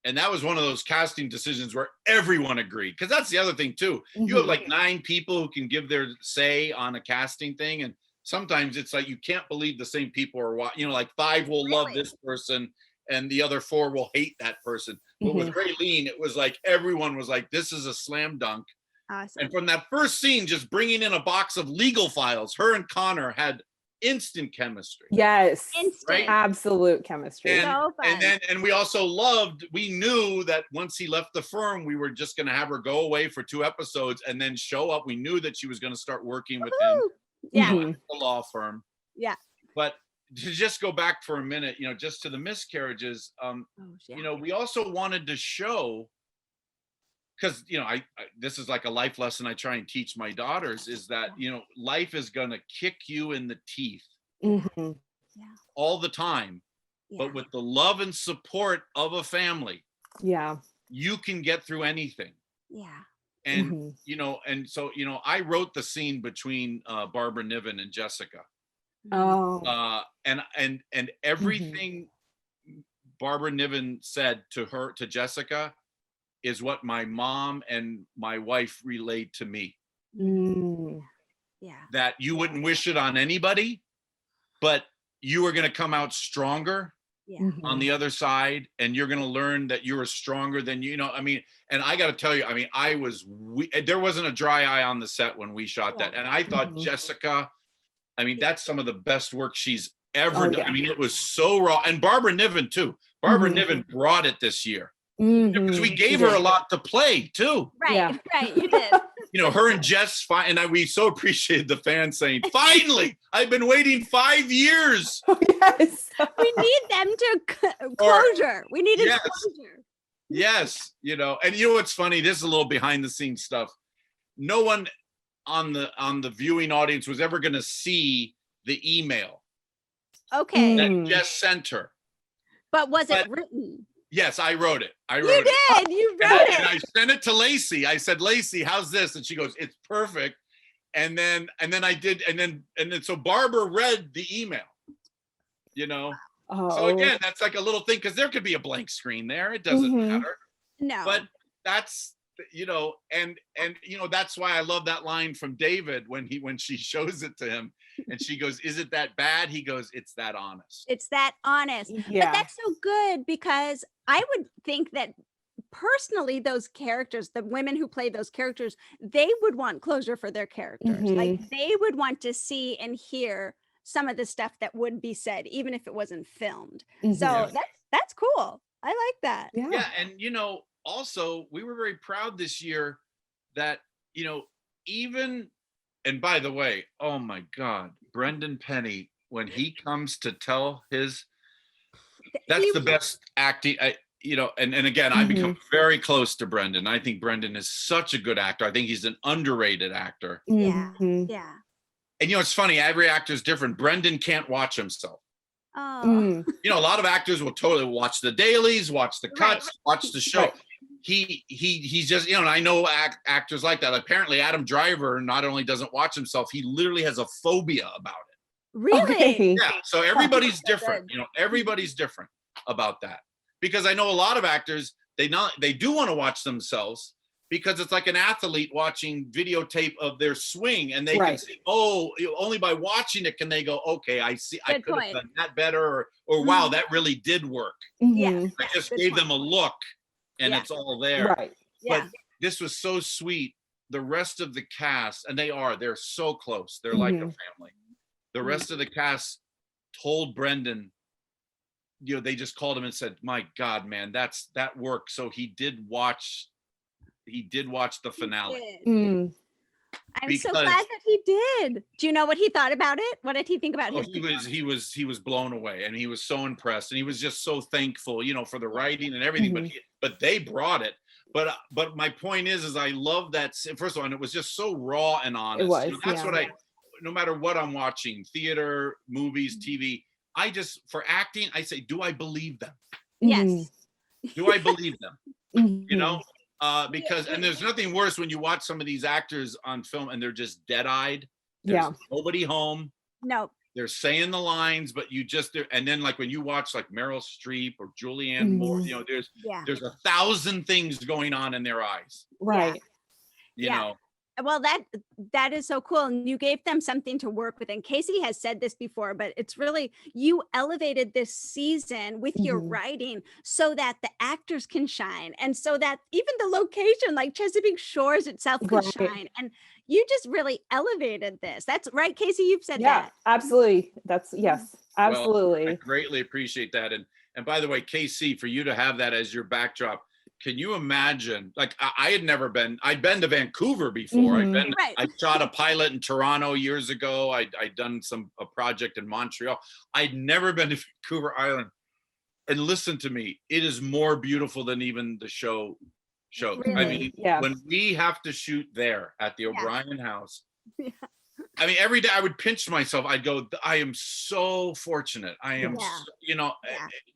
And that was one of those casting decisions where everyone agreed. Because that's the other thing, too. You have like 9 people who can give their say on a casting thing. And sometimes it's like you can't believe the same people are, you know, like 5 will love this person and the other 4 will hate that person. But with Raylene, it was like everyone was like, this is a slam dunk. Awesome. And from that first scene, just bringing in a box of legal files, her and Connor had instant chemistry. Yes. Right? Absolute chemistry. And, so fun. And we also we knew that once he left the firm, we were just going to have her go away for 2 episodes and then show up. We knew that she was going to start working with him. Yeah. You know, at the law firm. Yeah. But to just go back for a minute, you know, just to the miscarriages, you know, we also wanted to show, because, you know, I this is like a life lesson I try and teach my daughters, is that, you know, life is going to kick you in the teeth all the time. But with the love and support of a family, you can get through anything. And, you know, and so, you know, I wrote the scene between Barbara Niven and Jessica. And everything Barbara Niven said to Jessica is what my mom and my wife relayed to me. That you wouldn't wish it on anybody, but you are going to come out stronger on the other side, and you're going to learn that you are stronger than you know. I mean, and I got to tell you, I mean, there wasn't a dry eye on the set when we shot that, and I thought Jessica, I mean, that's some of the best work she's ever done. I mean, it was so raw, and Barbara Niven too. Barbara Niven brought it this year. Because we gave her a lot to play too. Right, right, you did. You know, her and Jess, and we so appreciated the fans saying, finally, I've been waiting 5 years. Yes. We need them to closure. We needed closure. Yes, you know, and you know what's funny? This is a little behind the scenes stuff. No one on the viewing audience was ever going to see the email that Jess sent her. But was it written? Yes, I wrote it. You did. You wrote it. And I sent it to Lacey. I said, Lacey, how's this? And she goes, it's perfect. And then I did, and then so Barbara read the email, you know. So again, that's like a little thing, because there could be a blank screen there. It doesn't matter. No. But that's, you know, and you know, that's why I love that line from David when she shows it to him and she goes, is it that bad? He goes, it's that honest. It's that honest. Yeah. But that's so good, because I would think that personally, those characters, the women who play those characters, they would want closure for their characters. Like they would want to see and hear some of the stuff that would be said, even if it wasn't filmed. So that's cool. I like that. Yeah. And, you know, also, we were very proud this year that, you know, even, and by the way, oh my God, Brendan Penny, when he comes to tell his, that's the best acting, you know, and again, I become very close to Brendan. I think Brendan is such a good actor. I think he's an underrated actor. Yeah. Yeah. And, you know, it's funny, every actor is different. Brendan can't watch himself. Oh. You know, a lot of actors will totally watch the dailies, watch the cuts, watch the show. He's just, you know, and I know actors like that. Apparently Adam Driver not only doesn't watch himself, he literally has a phobia about it. Really? Yeah. So everybody's different. You know, everybody's different about that. Because I know a lot of actors, they do want to watch themselves, because it's like an athlete watching videotape of their swing, and they can say, oh, only by watching it can they go, okay, I see, I could have done that better, or wow, that really did work. Yeah. I just gave them a look, and it's all there. Right. But this was so sweet. The rest of the cast, and they're so close. They're like a family. The rest of the cast told Brendan, you know, they just called him and said, my God, man, that worked. So he did watch the finale. I'm so glad that he did. Do you know what he thought about it? What did he think about it? He was blown away, and he was so impressed, and he was just so thankful, you know, for the writing and everything. But they brought it. But my point is I love that. First of all, and it was just so raw and honest. It was, you know, that's what no matter what I'm watching, theater, movies, TV, I just, for acting, I say, do I believe them? Yes. Do I believe them? You know, because, and there's nothing worse when you watch some of these actors on film and they're just dead-eyed. There's nobody home. No. They're saying the lines, but and then like when you watch like Meryl Streep or Julianne Moore, you know, there's 1,000 things going on in their eyes. Right. You know. Well, that is so cool. And you gave them something to work with. And Kaycee has said this before, but it's really, you elevated this season with your writing so that the actors can shine. And so that even the location, like Chesapeake Shores itself, could shine. And you just really elevated this. That's right, Kaycee, you've said that. Absolutely. Yes, absolutely. Well, I greatly appreciate that. And by the way, Kaycee, for you to have that as your backdrop, can you imagine, like I'd been to Vancouver before. I shot a pilot in Toronto years ago. I'd done a project in Montreal. I'd never been to Vancouver Island. And listen to me, it is more beautiful than even the show shows. Really? I mean, when we have to shoot there at the O'Brien house, I mean, every day I would pinch myself. I'd go, I am so fortunate. I am, you know,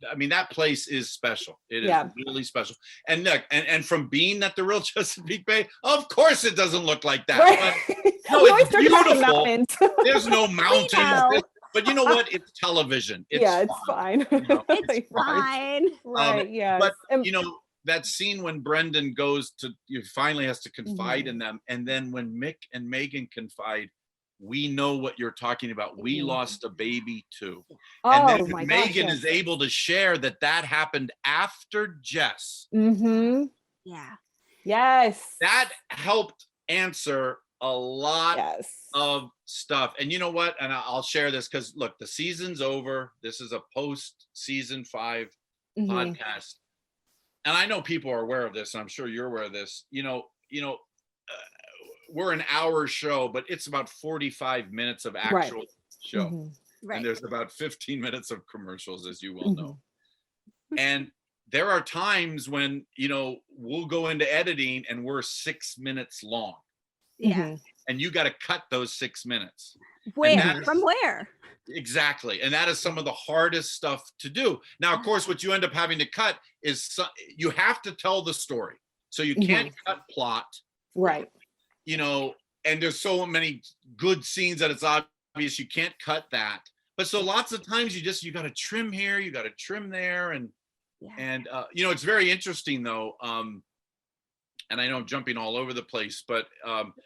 I mean, that place is special. It is really special. And look, and from being at the real Chesapeake Bay, of course it doesn't look like that. But, no, it's beautiful. There's no mountains. But you know what? It's television. It's fine. You know, it's fine. Right, But, you know, that scene when Brendan finally has to confide in them. And then when Mick and Megan confide, we know what you're talking about. We lost a baby too. And then Megan is able to share that happened after Jess. Yeah. Yes. That helped answer a lot of stuff. And you know what? And I'll share this because look, the season's over. This is a post-season 5 podcast. And I know people are aware of this, and I'm sure you're aware of this. You know, we're an hour show, but it's about 45 minutes of actual show. And there's about 15 minutes of commercials, as you well know. And there are times when, you know, we'll go into editing and we're 6 minutes long. Yeah. And you got to cut those 6 minutes. Where? From where? Exactly. And that is some of the hardest stuff to do. Now, of course, what you end up having to cut is you have to tell the story. So you can't cut plot. Right. You know, and there's so many good scenes that it's obvious you can't cut that. But so lots of times you got to trim here, you got to trim there. And you know, it's very interesting though. And I know I'm jumping all over the place, but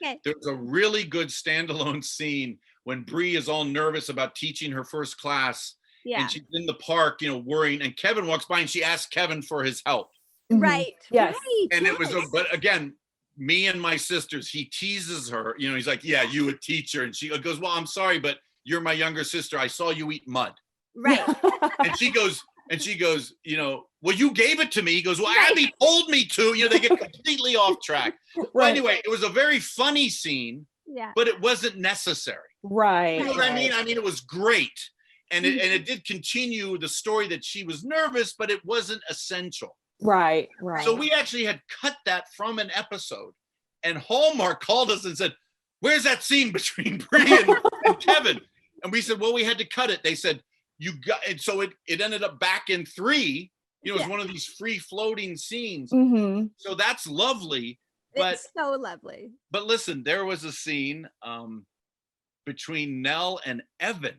there's a really good standalone scene when Bree is all nervous about teaching her first class. And she's in the park, you know, worrying. And Kevin walks by and she asks Kevin for his help. Right. Yes. Right. And it was, but again, me and my sisters, he teases her, you know, he's like, yeah, you a teacher. And she goes, well, I'm sorry, but you're my younger sister. I saw you eat mud. Right. And she goes, you know, well, you gave it to me. He goes, well, Abby told me to. You know, they get completely off track. Well, anyway, it was a very funny scene, but it wasn't necessary. Right. You know what I mean? I mean, it was great. And it did continue the story that she was nervous, but it wasn't essential. Right, right. So we actually had cut that from an episode. And Hallmark called us and said, where's that scene between Bree and Kevin? And we said, well, we had to cut it. They said, you got it. So it ended up back in 3. You know, it was one of these free floating scenes. So that's lovely. But it's so lovely. But listen, there was a scene between Nell and Evan.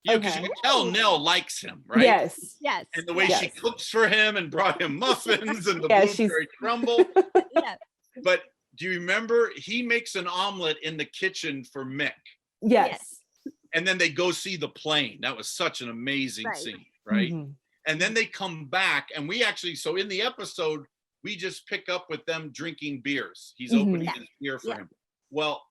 You know, because you can tell Nell likes him, right? Yes. Yes. And the way she cooks for him and brought him muffins and the blueberry crumble. But do you remember he makes an omelet in the kitchen for Mick? Yes. And then they go see the plane. That was such an amazing scene, right? And then they come back and we actually, so in the episode, we just pick up with them drinking beers. He's opening his beer for him. Well,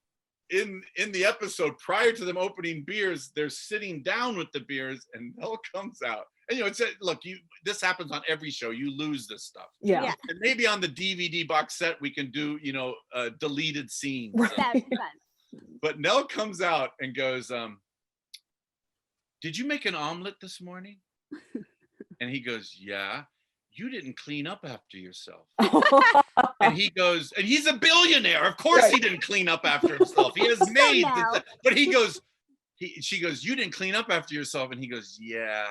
in the episode prior to them opening beers, they're sitting down with the beers and Nell comes out. And you know, it's look, this happens on every show. You lose this stuff. Yeah. And maybe on the DVD box set we can do, you know, deleted scenes. That'd be fun. But Nell comes out and goes, did you make an omelet this morning? And he goes, yeah. You didn't clean up after yourself. And he goes, and he's a billionaire. Of course he didn't clean up after himself. He has maids. But he goes, she goes, you didn't clean up after yourself. And he goes, yeah,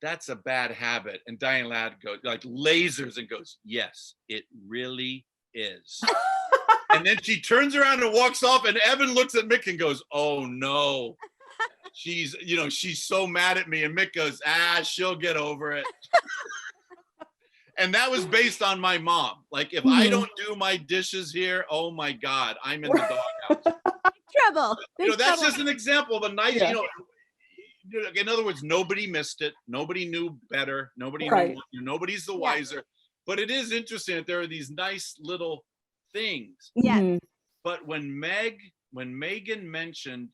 that's a bad habit. And Diane Ladd goes, like lasers, and goes, yes, it really is. And then she turns around and walks off, and Evan looks at Mick and goes, oh no. She's so mad at me. And Mick goes, she'll get over it. And that was based on my mom. Like, if I don't do my dishes here, oh my God, I'm in the doghouse. Trouble. You know, that's just an example of a nice, you know, in other words, nobody missed it. Nobody knew better. Nobody knew, nobody's the wiser. But it is interesting that there are these nice little things. Yeah. But when Megan mentioned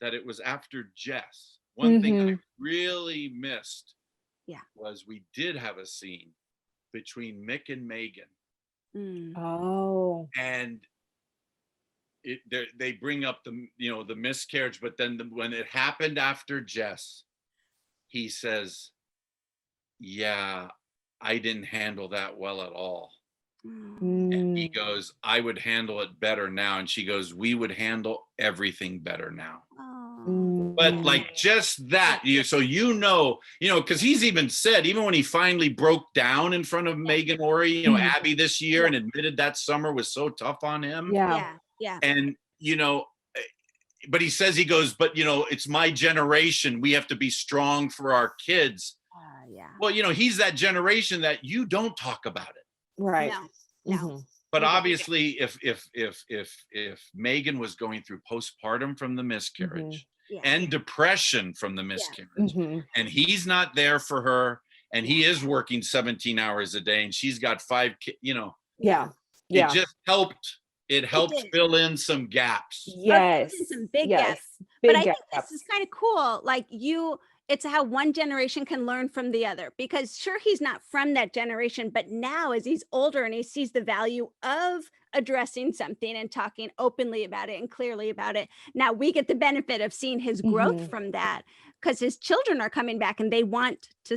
that it was after Jess, one thing I really missed was we did have a scene between Mick and Megan. Oh. And they bring up the miscarriage, but then when it happened after Jess, he says, yeah, I didn't handle that well at all. And he goes, I would handle it better now. And she goes, we would handle everything better now. But like just that, so because he's even said, even when he finally broke down in front of Megan Ori, Abby this year, and admitted that summer was so tough on him. Yeah. And but he says, he goes, but it's my generation. We have to be strong for our kids. Well, he's that generation that you don't talk about it. Right. No. But obviously, if Megan was going through postpartum from the miscarriage and depression from the miscarriage, and he's not there for her, and he is working 17 hours a day, and she's got 5 kids, it just helped. It helped fill in some gaps. Yes. Some big gaps. But I think this is kind of cool. Like it's how one generation can learn from the other, because sure, he's not from that generation, but now as he's older and he sees the value of addressing something and talking openly about it and clearly about it, now we get the benefit of seeing his growth from that, because his children are coming back and they want to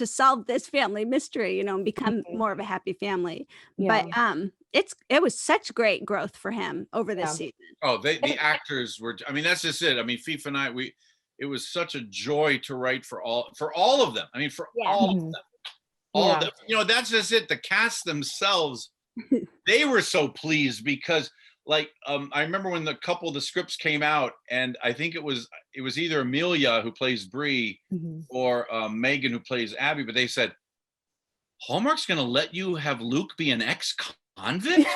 solve this family mystery, and become more of a happy family. But it was such great growth for him over this season. Oh, the actors were, that's just it. Fifa and I, it was such a joy to write for all of them. I mean, for all of them. All of them. You know, that's just it. The cast themselves, they were so pleased because like I remember when a couple of the scripts came out, and I think it was either Amelia who plays Bree or Megan who plays Abby, but they said, Hallmark's gonna let you have Luke be an ex-convict?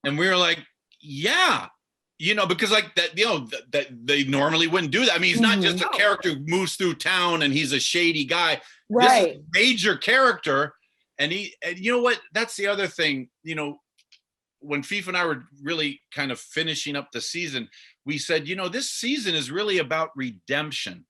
And we were like, yeah, you know, because like that, you know, that they normally wouldn't do that. I mean, he's not just a character who moves through town and he's a shady guy. Right. This is a major character. And you know what? That's the other thing, you know, when Fifa and I were really kind of finishing up the season, we said, you know, this season is really about redemption.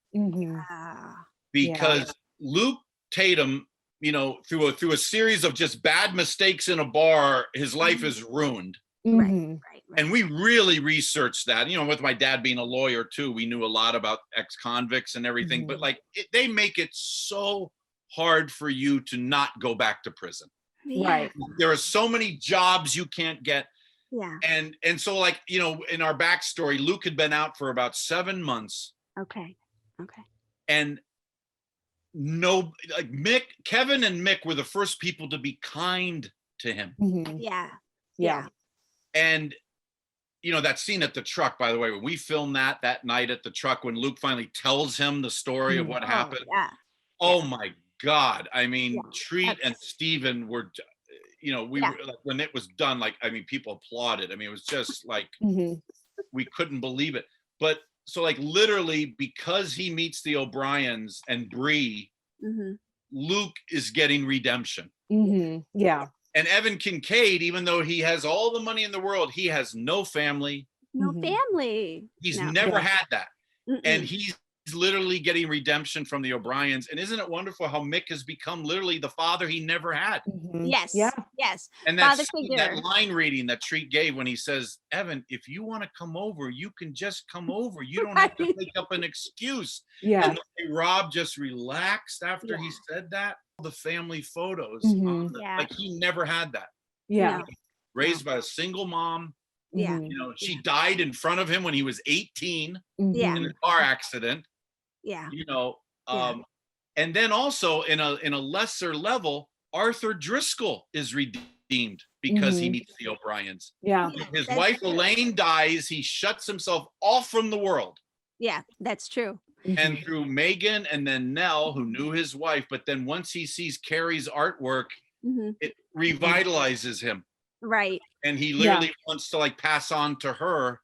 Because Luke Tatum, you know, through a series of just bad mistakes in a bar, his life is ruined. Right. And we really researched that, you know, with my dad being a lawyer too, we knew a lot about ex-convicts and everything, but like they make it so hard for you to not go back to prison. Right. There are so many jobs you can't get. Yeah. And so like, you know, in our backstory, Luke had been out for about 7 months. Okay. And Kevin and Mick were the first people to be kind to him. Yeah. And you know, that scene at the truck, by the way, when we filmed that night at the truck, when Luke finally tells him the story of what happened. Oh my God. I mean, Treat and Steven were, you know, we were like, when it was done, like, I mean, people applauded. I mean, it was just like, we couldn't believe it. But so like literally because he meets the O'Briens and Bree, Luke is getting redemption. Yeah. And Evan Kincaid, even though he has all the money in the world, he has no family. He's never had that. And he's literally getting redemption from the O'Briens. And isn't it wonderful how Mick has become literally the father he never had? Yes. And that line reading that Treat gave when he says, Evan, if you want to come over, you can just come over. You don't have to make up an excuse. And the way Rob just relaxed after he said that. The family photos, like he never had that. Raised by a single mom. You know, she died in front of him when he was 18 in a car accident. You know, and then also in a lesser level, Arthur Driscoll is redeemed because he meets the O'Briens. His wife Elaine dies. He shuts himself off from the world. Yeah, that's true. And through Megan and then Nell, who knew his wife, but then once he sees Carrie's artwork, it revitalizes him. Right. And he literally wants to like pass on to her.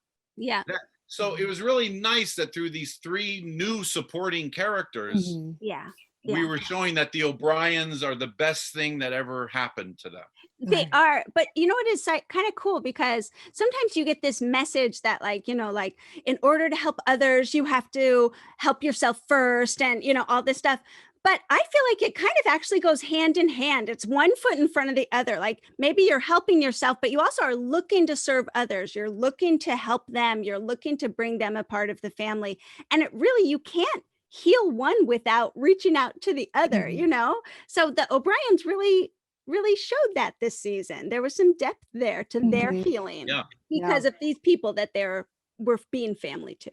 So it was really nice that through these 3 new supporting characters, we were showing that the O'Briens are the best thing that ever happened to them. They are, but you know what is kind of cool, because sometimes you get this message that like, you know, like in order to help others, you have to help yourself first and, you know, all this stuff. But I feel like it kind of actually goes hand in hand. It's one foot in front of the other. Like maybe you're helping yourself, but you also are looking to serve others. You're looking to help them. You're looking to bring them a part of the family. And it really, you can't heal one without reaching out to the other, you know? So the O'Briens really showed that this season. There was some depth there to their healing because of these people that were being family to.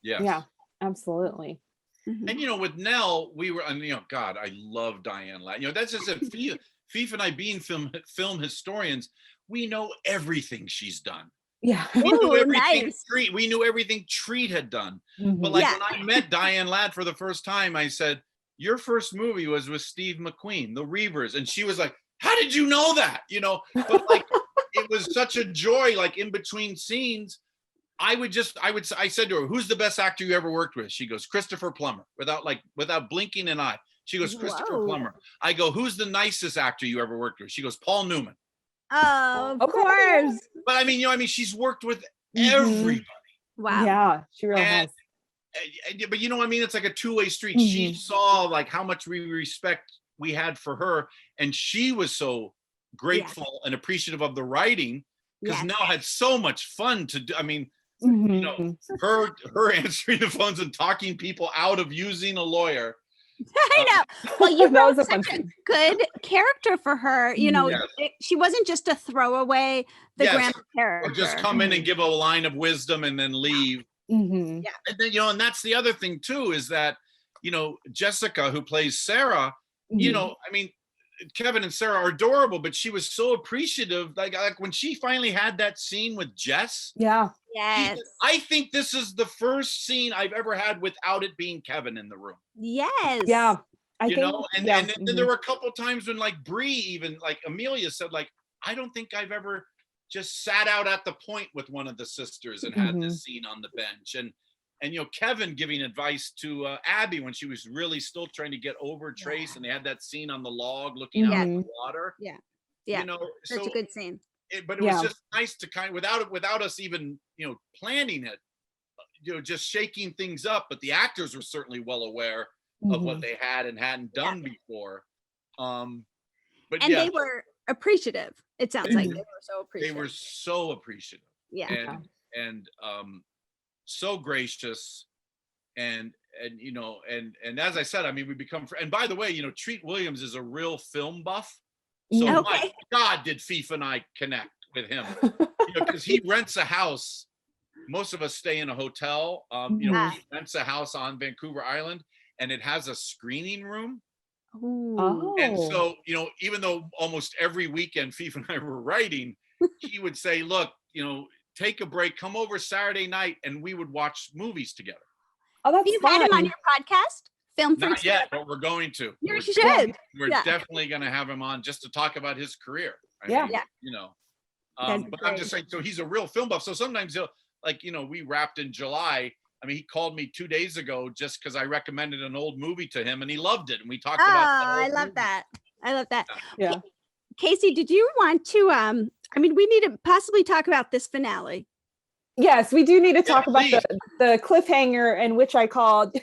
Yeah, absolutely. And you know, with Nell, we were, and you know, God, I love Diane Ladd. You know, that's just it. Fifa and I being film historians, we know everything she's done. We knew everything. We knew everything Treat had done. But like when I met Diane Ladd for the first time, I said, "Your first movie was with Steve McQueen, The Reavers," and she was like, "How did you know that?" You know, but like it was such a joy. Like in between scenes, I said to her, "Who's the best actor you ever worked with?" She goes, "Christopher Plummer," without blinking an eye. She goes, "Christopher Plummer." I go, "Who's the nicest actor you ever worked with?" She goes, "Paul Newman." Oh, of course. But I mean, you know, she's worked with everybody. Wow. Yeah, she really has. But you know what I mean? It's like a two-way street. She saw like how much respect we had for her, and she was so grateful and appreciative of the writing because Nell had so much fun to do. I mean, you know, her answering the phones and talking people out of using a lawyer. I know. Well, you wrote such a good character for her. You know, she wasn't just a throwaway, the grandma character. Or just come in and give a line of wisdom and then leave. Mm-hmm. Yeah. And then, and that's the other thing too, is that, Jessica, who plays Sarah, Mm-hmm. I mean, Kevin and Sarah are adorable, but she was so appreciative. Like when she finally had that scene with Jess. Yeah. Yes. I think this is the first scene I've ever had without it being Kevin in the room. Yes. Yeah. And then there were a couple times when like Bree, even like Amelia said, like, I don't think I've ever just sat out at the point with one of the sisters and had this scene on the bench. And Kevin giving advice to Abby when she was really still trying to get over Trace, and they had that scene on the log looking out at the water. Yeah. Such a good scene. But it was just nice to kind of, without us even planning it, just shaking things up. But the actors were certainly well aware of what they had and hadn't done before. But they were appreciative. It sounds like they were so appreciative. They were so appreciative. Yeah. And so gracious, and as I said, I mean, we become. And by the way, Treat Williams is a real film buff. So my God, did FIFA and I connect with him? Because he rents a house. Most of us stay in a hotel. He rents a house on Vancouver Island, and it has a screening room. Ooh. And so, even though almost every weekend FIFA and I were writing, he would say, look, take a break, come over Saturday night, and we would watch movies together. Oh, that's You've fun. had him on your podcast? Film Not yet, but we're going to. You should. We're definitely going to have him on just to talk about his career. I mean, but I'm just saying, so he's a real film buff. So sometimes he'll, like, we wrapped in July. I mean, he called me 2 days ago just because I recommended an old movie to him, and he loved it. And we talked about I love movie. that. I love that. Yeah. Kaycee, did you want to, I mean, we need to possibly talk about this finale. Yes, we do need to talk about the cliffhanger, in which I called,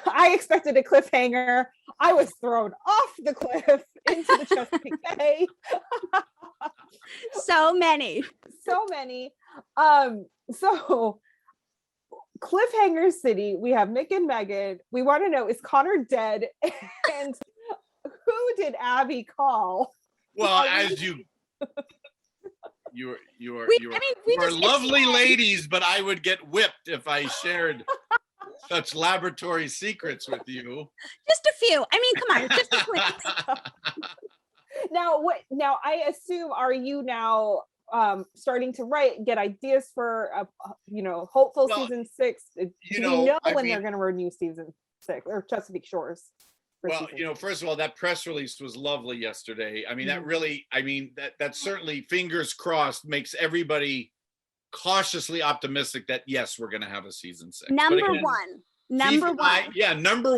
I expected a cliffhanger. I was thrown off the cliff into the Chesapeake Bay. So many. So Cliffhanger City, we have Mick and Megan. We want to know, is Connor dead? And who did Abby call? Well, as you are lovely ladies, but I would get whipped if I shared such laboratory secrets with you. Just a few. I mean, come on, just a quick. Now I assume, are you now starting to get ideas for hopeful season 6? Do you know when they're going to renew season 6 or Chesapeake Shores? Well, first of all, that press release was lovely yesterday. I mean, that really, that certainly, fingers crossed, makes everybody cautiously optimistic that yes, we're going to have a season 6. Number one. Number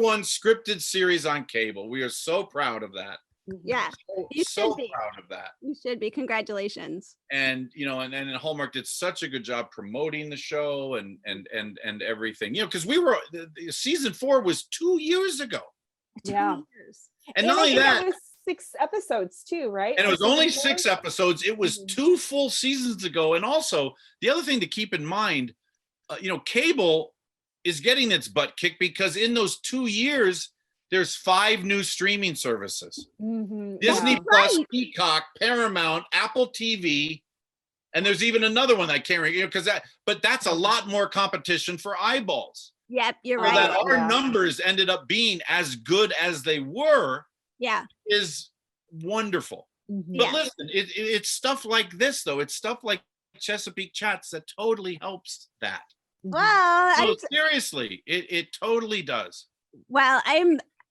one scripted series on cable. We are so proud of that. Yeah, you should be proud of that. You should be. Congratulations. And and Hallmark did such a good job promoting the show and everything. Because we were season 4 was 2 years ago. Yeah. And not only that, it was 6 episodes too, right? And it was only 6 episodes. It was 2 full seasons ago. And also, the other thing to keep in mind, cable is getting its butt kicked because in those 2 years, there's 5 new streaming services. Disney Plus, Peacock, Paramount, Apple TV, and there's even another one I can't remember, but that's a lot more competition for eyeballs. Yep, you're so right. That our numbers ended up being as good as they were. Yeah, is wonderful. But listen, it's stuff like this though. It's stuff like Chesapeake Chats that totally helps that. Well, seriously, it totally does. Well,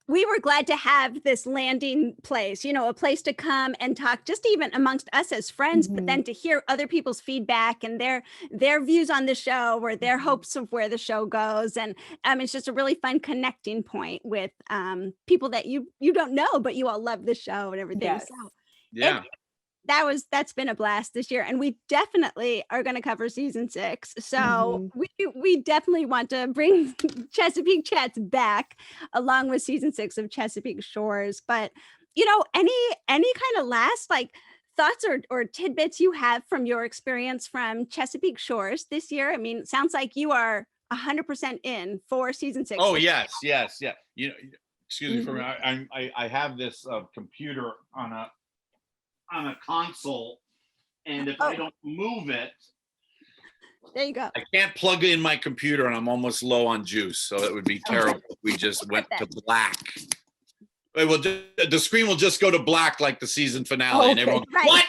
we were glad to have this landing place, a place to come and talk just even amongst us as friends, but then to hear other people's feedback and their views on the show or their hopes of where the show goes. And it's just a really fun connecting point with people that you don't know, but you all love the show and everything. Yes. So yeah. That's been a blast this year, and we definitely are going to cover season 6. So we definitely want to bring Chesapeake Chats back along with season 6 of Chesapeake Shores. But any kind of last thoughts or tidbits you have from your experience from Chesapeake Shores this year? I mean, it sounds like you are 100% in for season 6. Oh yes. Excuse me for a minute. I have this computer on a console, and if I don't move it, There you go. I can't plug in my computer and I'm almost low on juice. So it would be terrible if we just went to black. It will the screen will just go to black like the season finale, and everyone, what?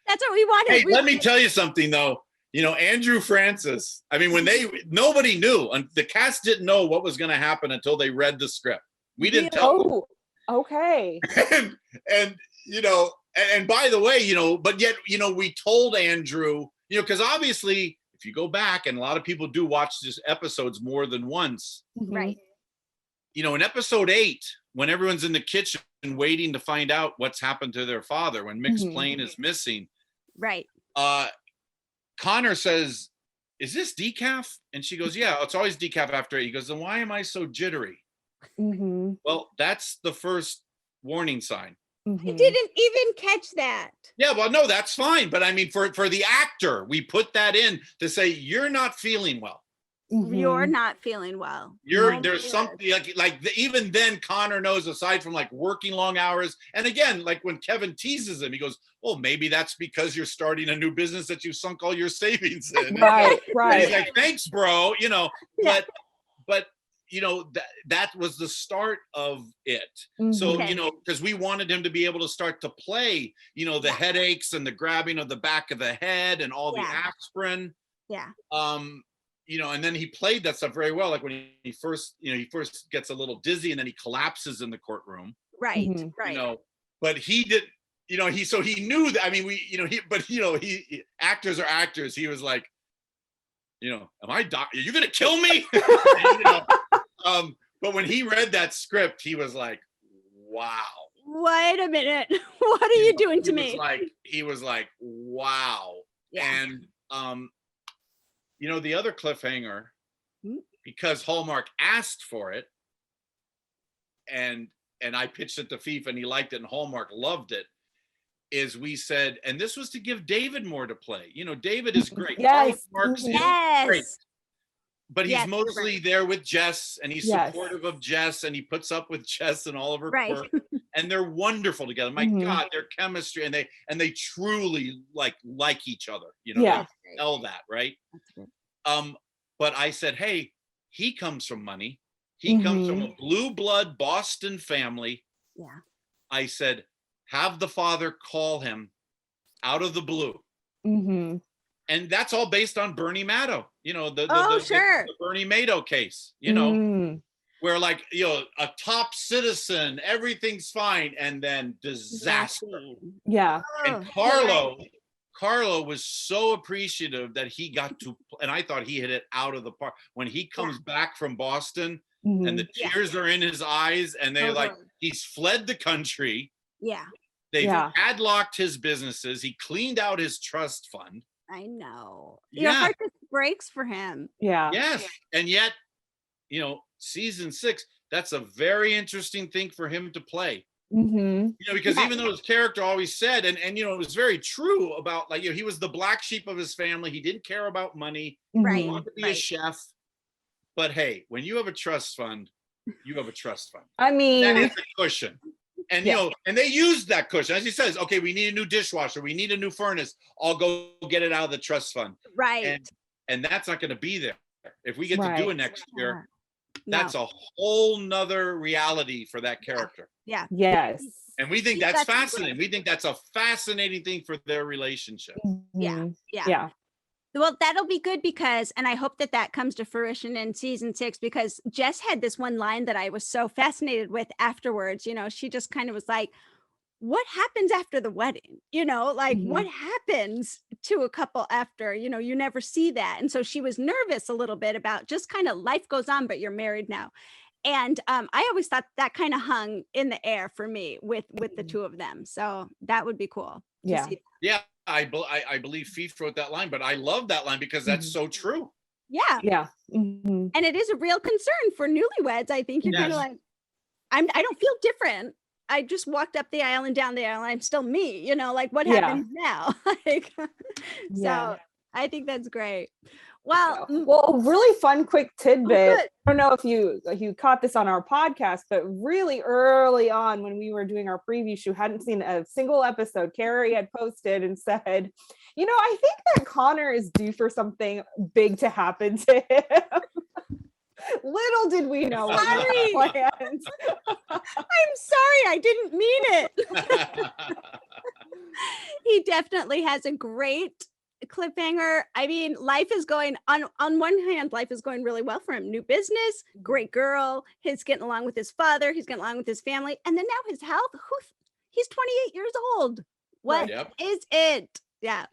That's what we wanted. Hey, let me tell you something though. Andrew Francis. I mean, nobody knew, and the cast didn't know what was going to happen until they read the script. We didn't tell them. Okay. And by the way, but yet, we told Andrew, because obviously, if you go back, and a lot of people do watch these episodes more than once, right? In episode 8, when everyone's in the kitchen waiting to find out what's happened to their father, when Mick's plane is missing, right? Connor says, "Is this decaf?" And she goes, "Yeah, it's always decaf after 8." He goes, "Then why am I so jittery?" Well, that's the first warning sign. I didn't even catch that. Yeah, well, no, that's fine. But I mean, for the actor, we put that in to say, you're not feeling well. You're not feeling well. There's something even then Connor knows, aside from like working long hours. And again, like when Kevin teases him, he goes, "Well, maybe that's because you're starting a new business that you sunk all your savings in." Right. And he's like, "Thanks, bro." But that was the start of it. So, because we wanted him to be able to start to play, the headaches and the grabbing of the back of the head and all the aspirin. Yeah. And then he played that stuff very well. Like when he first gets a little dizzy and then he collapses in the courtroom. Right. Right. But he did, he knew that. I mean, actors are actors. He was like, "Am I are you going to kill me?" But when he read that script, he was like, "Wow. Wait a minute. What are you doing to me?" He was like, "Wow." Yeah. And, the other cliffhanger, because Hallmark asked for it, and I pitched it to FIFA and he liked it and Hallmark loved it, is we said, and this was to give David more to play. David is great. Yes. Hallmark's is great. But he's mostly there with Jess, and he's supportive of Jess, and he puts up with Jess and all of her quirks, and they're wonderful together. My God, their chemistry, and they truly like each other. They tell that, right? But I said, hey, he comes from money. He comes from a blue blood Boston family. Yeah. I said, have the father call him out of the blue. And that's all based on Bernie Madoff, the Bernie Madoff case, where a top citizen, everything's fine, and then disaster. Yeah. And Carlo was so appreciative that he got to, and I thought he hit it out of the park. When he comes back from Boston and the tears are in his eyes, and they're he's fled the country. Yeah. They've padlocked his businesses. He cleaned out his trust fund. I know. Your heart just breaks for him. Yeah. Yes. And yet, season 6, that's a very interesting thing for him to play. Because even though his character always said, and it was very true about he was the black sheep of his family. He didn't care about money. Right. He wanted to be a chef. But hey, when you have a trust fund, you have a trust fund. I mean, that is a cushion. And and they used that cushion. As he says, okay, we need a new dishwasher, we need a new furnace. I'll go get it out of the trust fund. Right. And that's not going to be there. If we get to do it next year, that's a whole nother reality for that character. Yeah. Yes. And we think that's fascinating. We think that's a fascinating thing for their relationship. Yeah. Well, that'll be good because, and I hope that comes to fruition in season 6, because Jess had this one line that I was so fascinated with afterwards. She just kind of was like, what happens after the wedding? What happens to a couple after, you never see that. And so she was nervous a little bit about just kind of life goes on, but you're married now. And I always thought that kind of hung in the air for me with the two of them. So that would be cool. Yeah. Yeah. I believe Fief wrote that line, but I love that line because that's so true. Yeah. Yeah. And it is a real concern for newlyweds. I think you're kind of like, I don't feel different. I just walked up the aisle and down the aisle and I'm still me, what happens now? So I think that's great. Well, well, really fun, quick tidbit. Oh, I don't know if you caught this on our podcast, but really early on when we were doing our preview show, hadn't seen a single episode, Kari had posted and said, I think that Connor is due for something big to happen to him. Little did we know what he had planned. I'm sorry, I didn't mean it. He definitely has a great cliffhanger. I mean, life is going on one hand, life is going really well for him. New business, great girl. He's getting along with his father. He's getting along with his family. And then now his health. He's 28 years old. What is it? Yeah.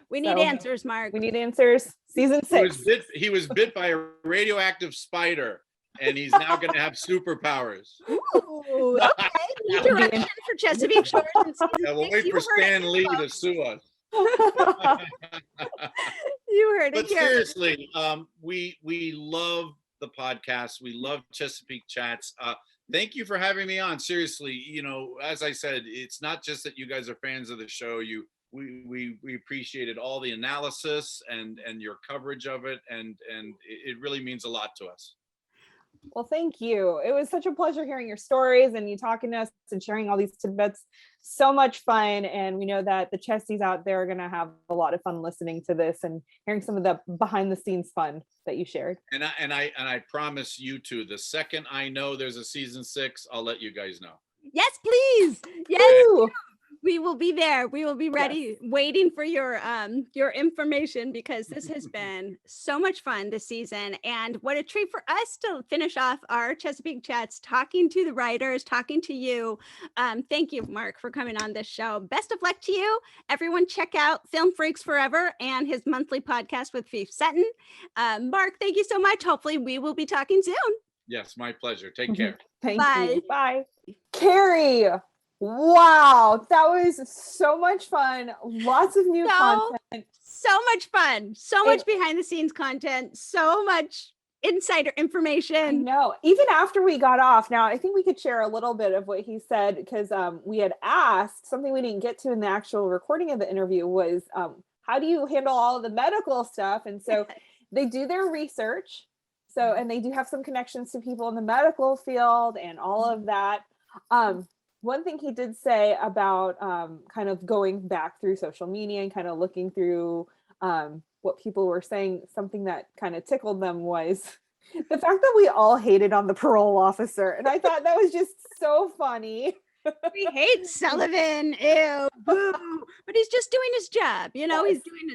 We need answers, Mark. We need answers. Season 6. He was bit by a radioactive spider, and he's now going to have superpowers. Ooh, okay. New direction for Chesapeake Shores. We'll wait for Stan Lee to sue us. You heard it. But seriously, we love the podcast. We love Chesapeake Chats. Thank you for having me on. Seriously, as I said, it's not just that you guys are fans of the show. We appreciated all the analysis and your coverage of it, and it really means a lot to us. Well, thank you. It was such a pleasure hearing your stories and you talking to us and sharing all these tidbits. So much fun. And we know that the Chessies out there are going to have a lot of fun listening to this and hearing some of the behind the scenes fun that you shared. And I promise you too, the second I know there's a season 6, I'll let you guys know. Yes, please. Yes. Woo! We will be there. We will be ready, waiting for your information, because this has been so much fun this season. And what a treat for us to finish off our Chesapeake Chats, talking to the writers, talking to you. Thank you, Mark, for coming on this show. Best of luck to you. Everyone check out Film Freaks Forever and his monthly podcast with Fief Sutton. Mark, thank you so much. Hopefully we will be talking soon. Yes, my pleasure. Take care. Thank you. Bye. Kari. Wow, that was so much fun. Lots of new content. So much fun. So much behind the scenes content. So much insider information. No, even after we got off. Now, I think we could share a little bit of what he said, because we had asked something we didn't get to in the actual recording of the interview was, how do you handle all of the medical stuff? And so they do their research. So, and they do have some connections to people in the medical field and all of that. One thing he did say about kind of going back through social media and kind of looking through what people were saying, something that kind of tickled them was the fact that we all hated on the parole officer. And I thought that was just so funny. We hate Sullivan. Ew, boo. But he's just doing his job. He's doing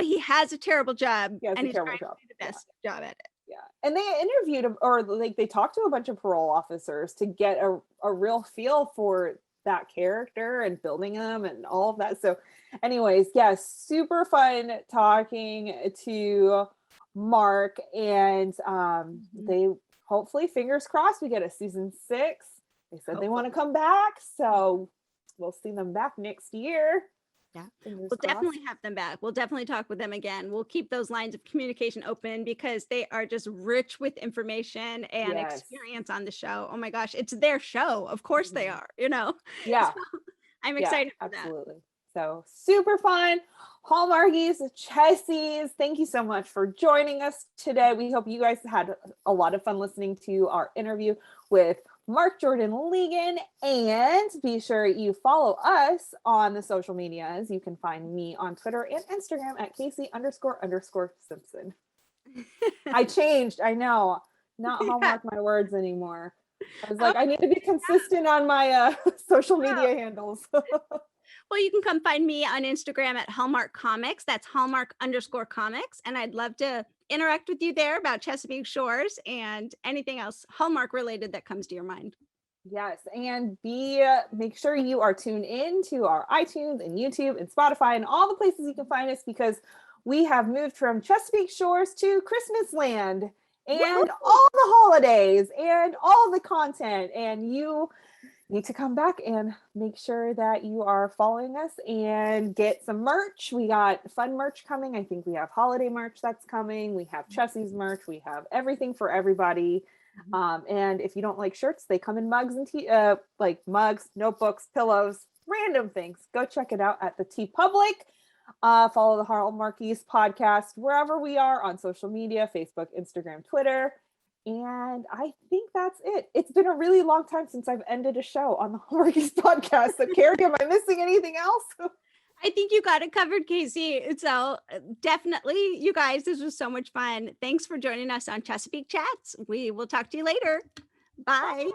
he has a terrible job. And he's trying to do the best job at it. Yeah. And they interviewed or they talked to a bunch of parole officers to get a real feel for that character and building them and all of that. So anyways, yes, super fun talking to Mark, and they hopefully, fingers crossed, we get a season 6. They said they want to come back, so we'll see them back next year. Yeah, we'll definitely have them back. We'll definitely talk with them again. We'll keep those lines of communication open, because they are just rich with information and experience on the show. Oh my gosh, it's their show. Of course they are, Yeah. So I'm excited for absolutely. That. So super fun. Hallmarkies, Chessies, thank you so much for joining us today. We hope you guys had a lot of fun listening to our interview with Mark Jordan Legan, and be sure you follow us on the social medias. You can find me on Twitter and Instagram at Kaycee__Simpson. I changed. I know. Not Hallmark my words anymore. I was like, I need to be consistent on my social media handles. Well, you can come find me on Instagram at Hallmark Comics. That's Hallmark_Comics. And I'd love to interact with you there about Chesapeake Shores and anything else Hallmark related that comes to your mind. Yes. And make sure you are tuned in to our iTunes and YouTube and Spotify and all the places you can find us, because we have moved from Chesapeake Shores to Christmas Land and all the holidays and all the content. And you need to come back and make sure that you are following us and get some merch. We got fun merch coming. I think we have holiday merch that's coming. We have Chessies merch. We have everything for everybody. And if you don't like shirts, they come in mugs and like mugs, notebooks, pillows, random things. Go check it out at the TeePublic. Follow the Hallmarkies podcast wherever we are on social media, Facebook, Instagram, Twitter. And I think that's it. It's been a really long time since I've ended a show on the Hallmarkies podcast. So Kari, am I missing anything else? I think you got it covered, Kaycee. So definitely, you guys, this was so much fun. Thanks for joining us on Chesapeake Chats. We will talk to you later. Bye.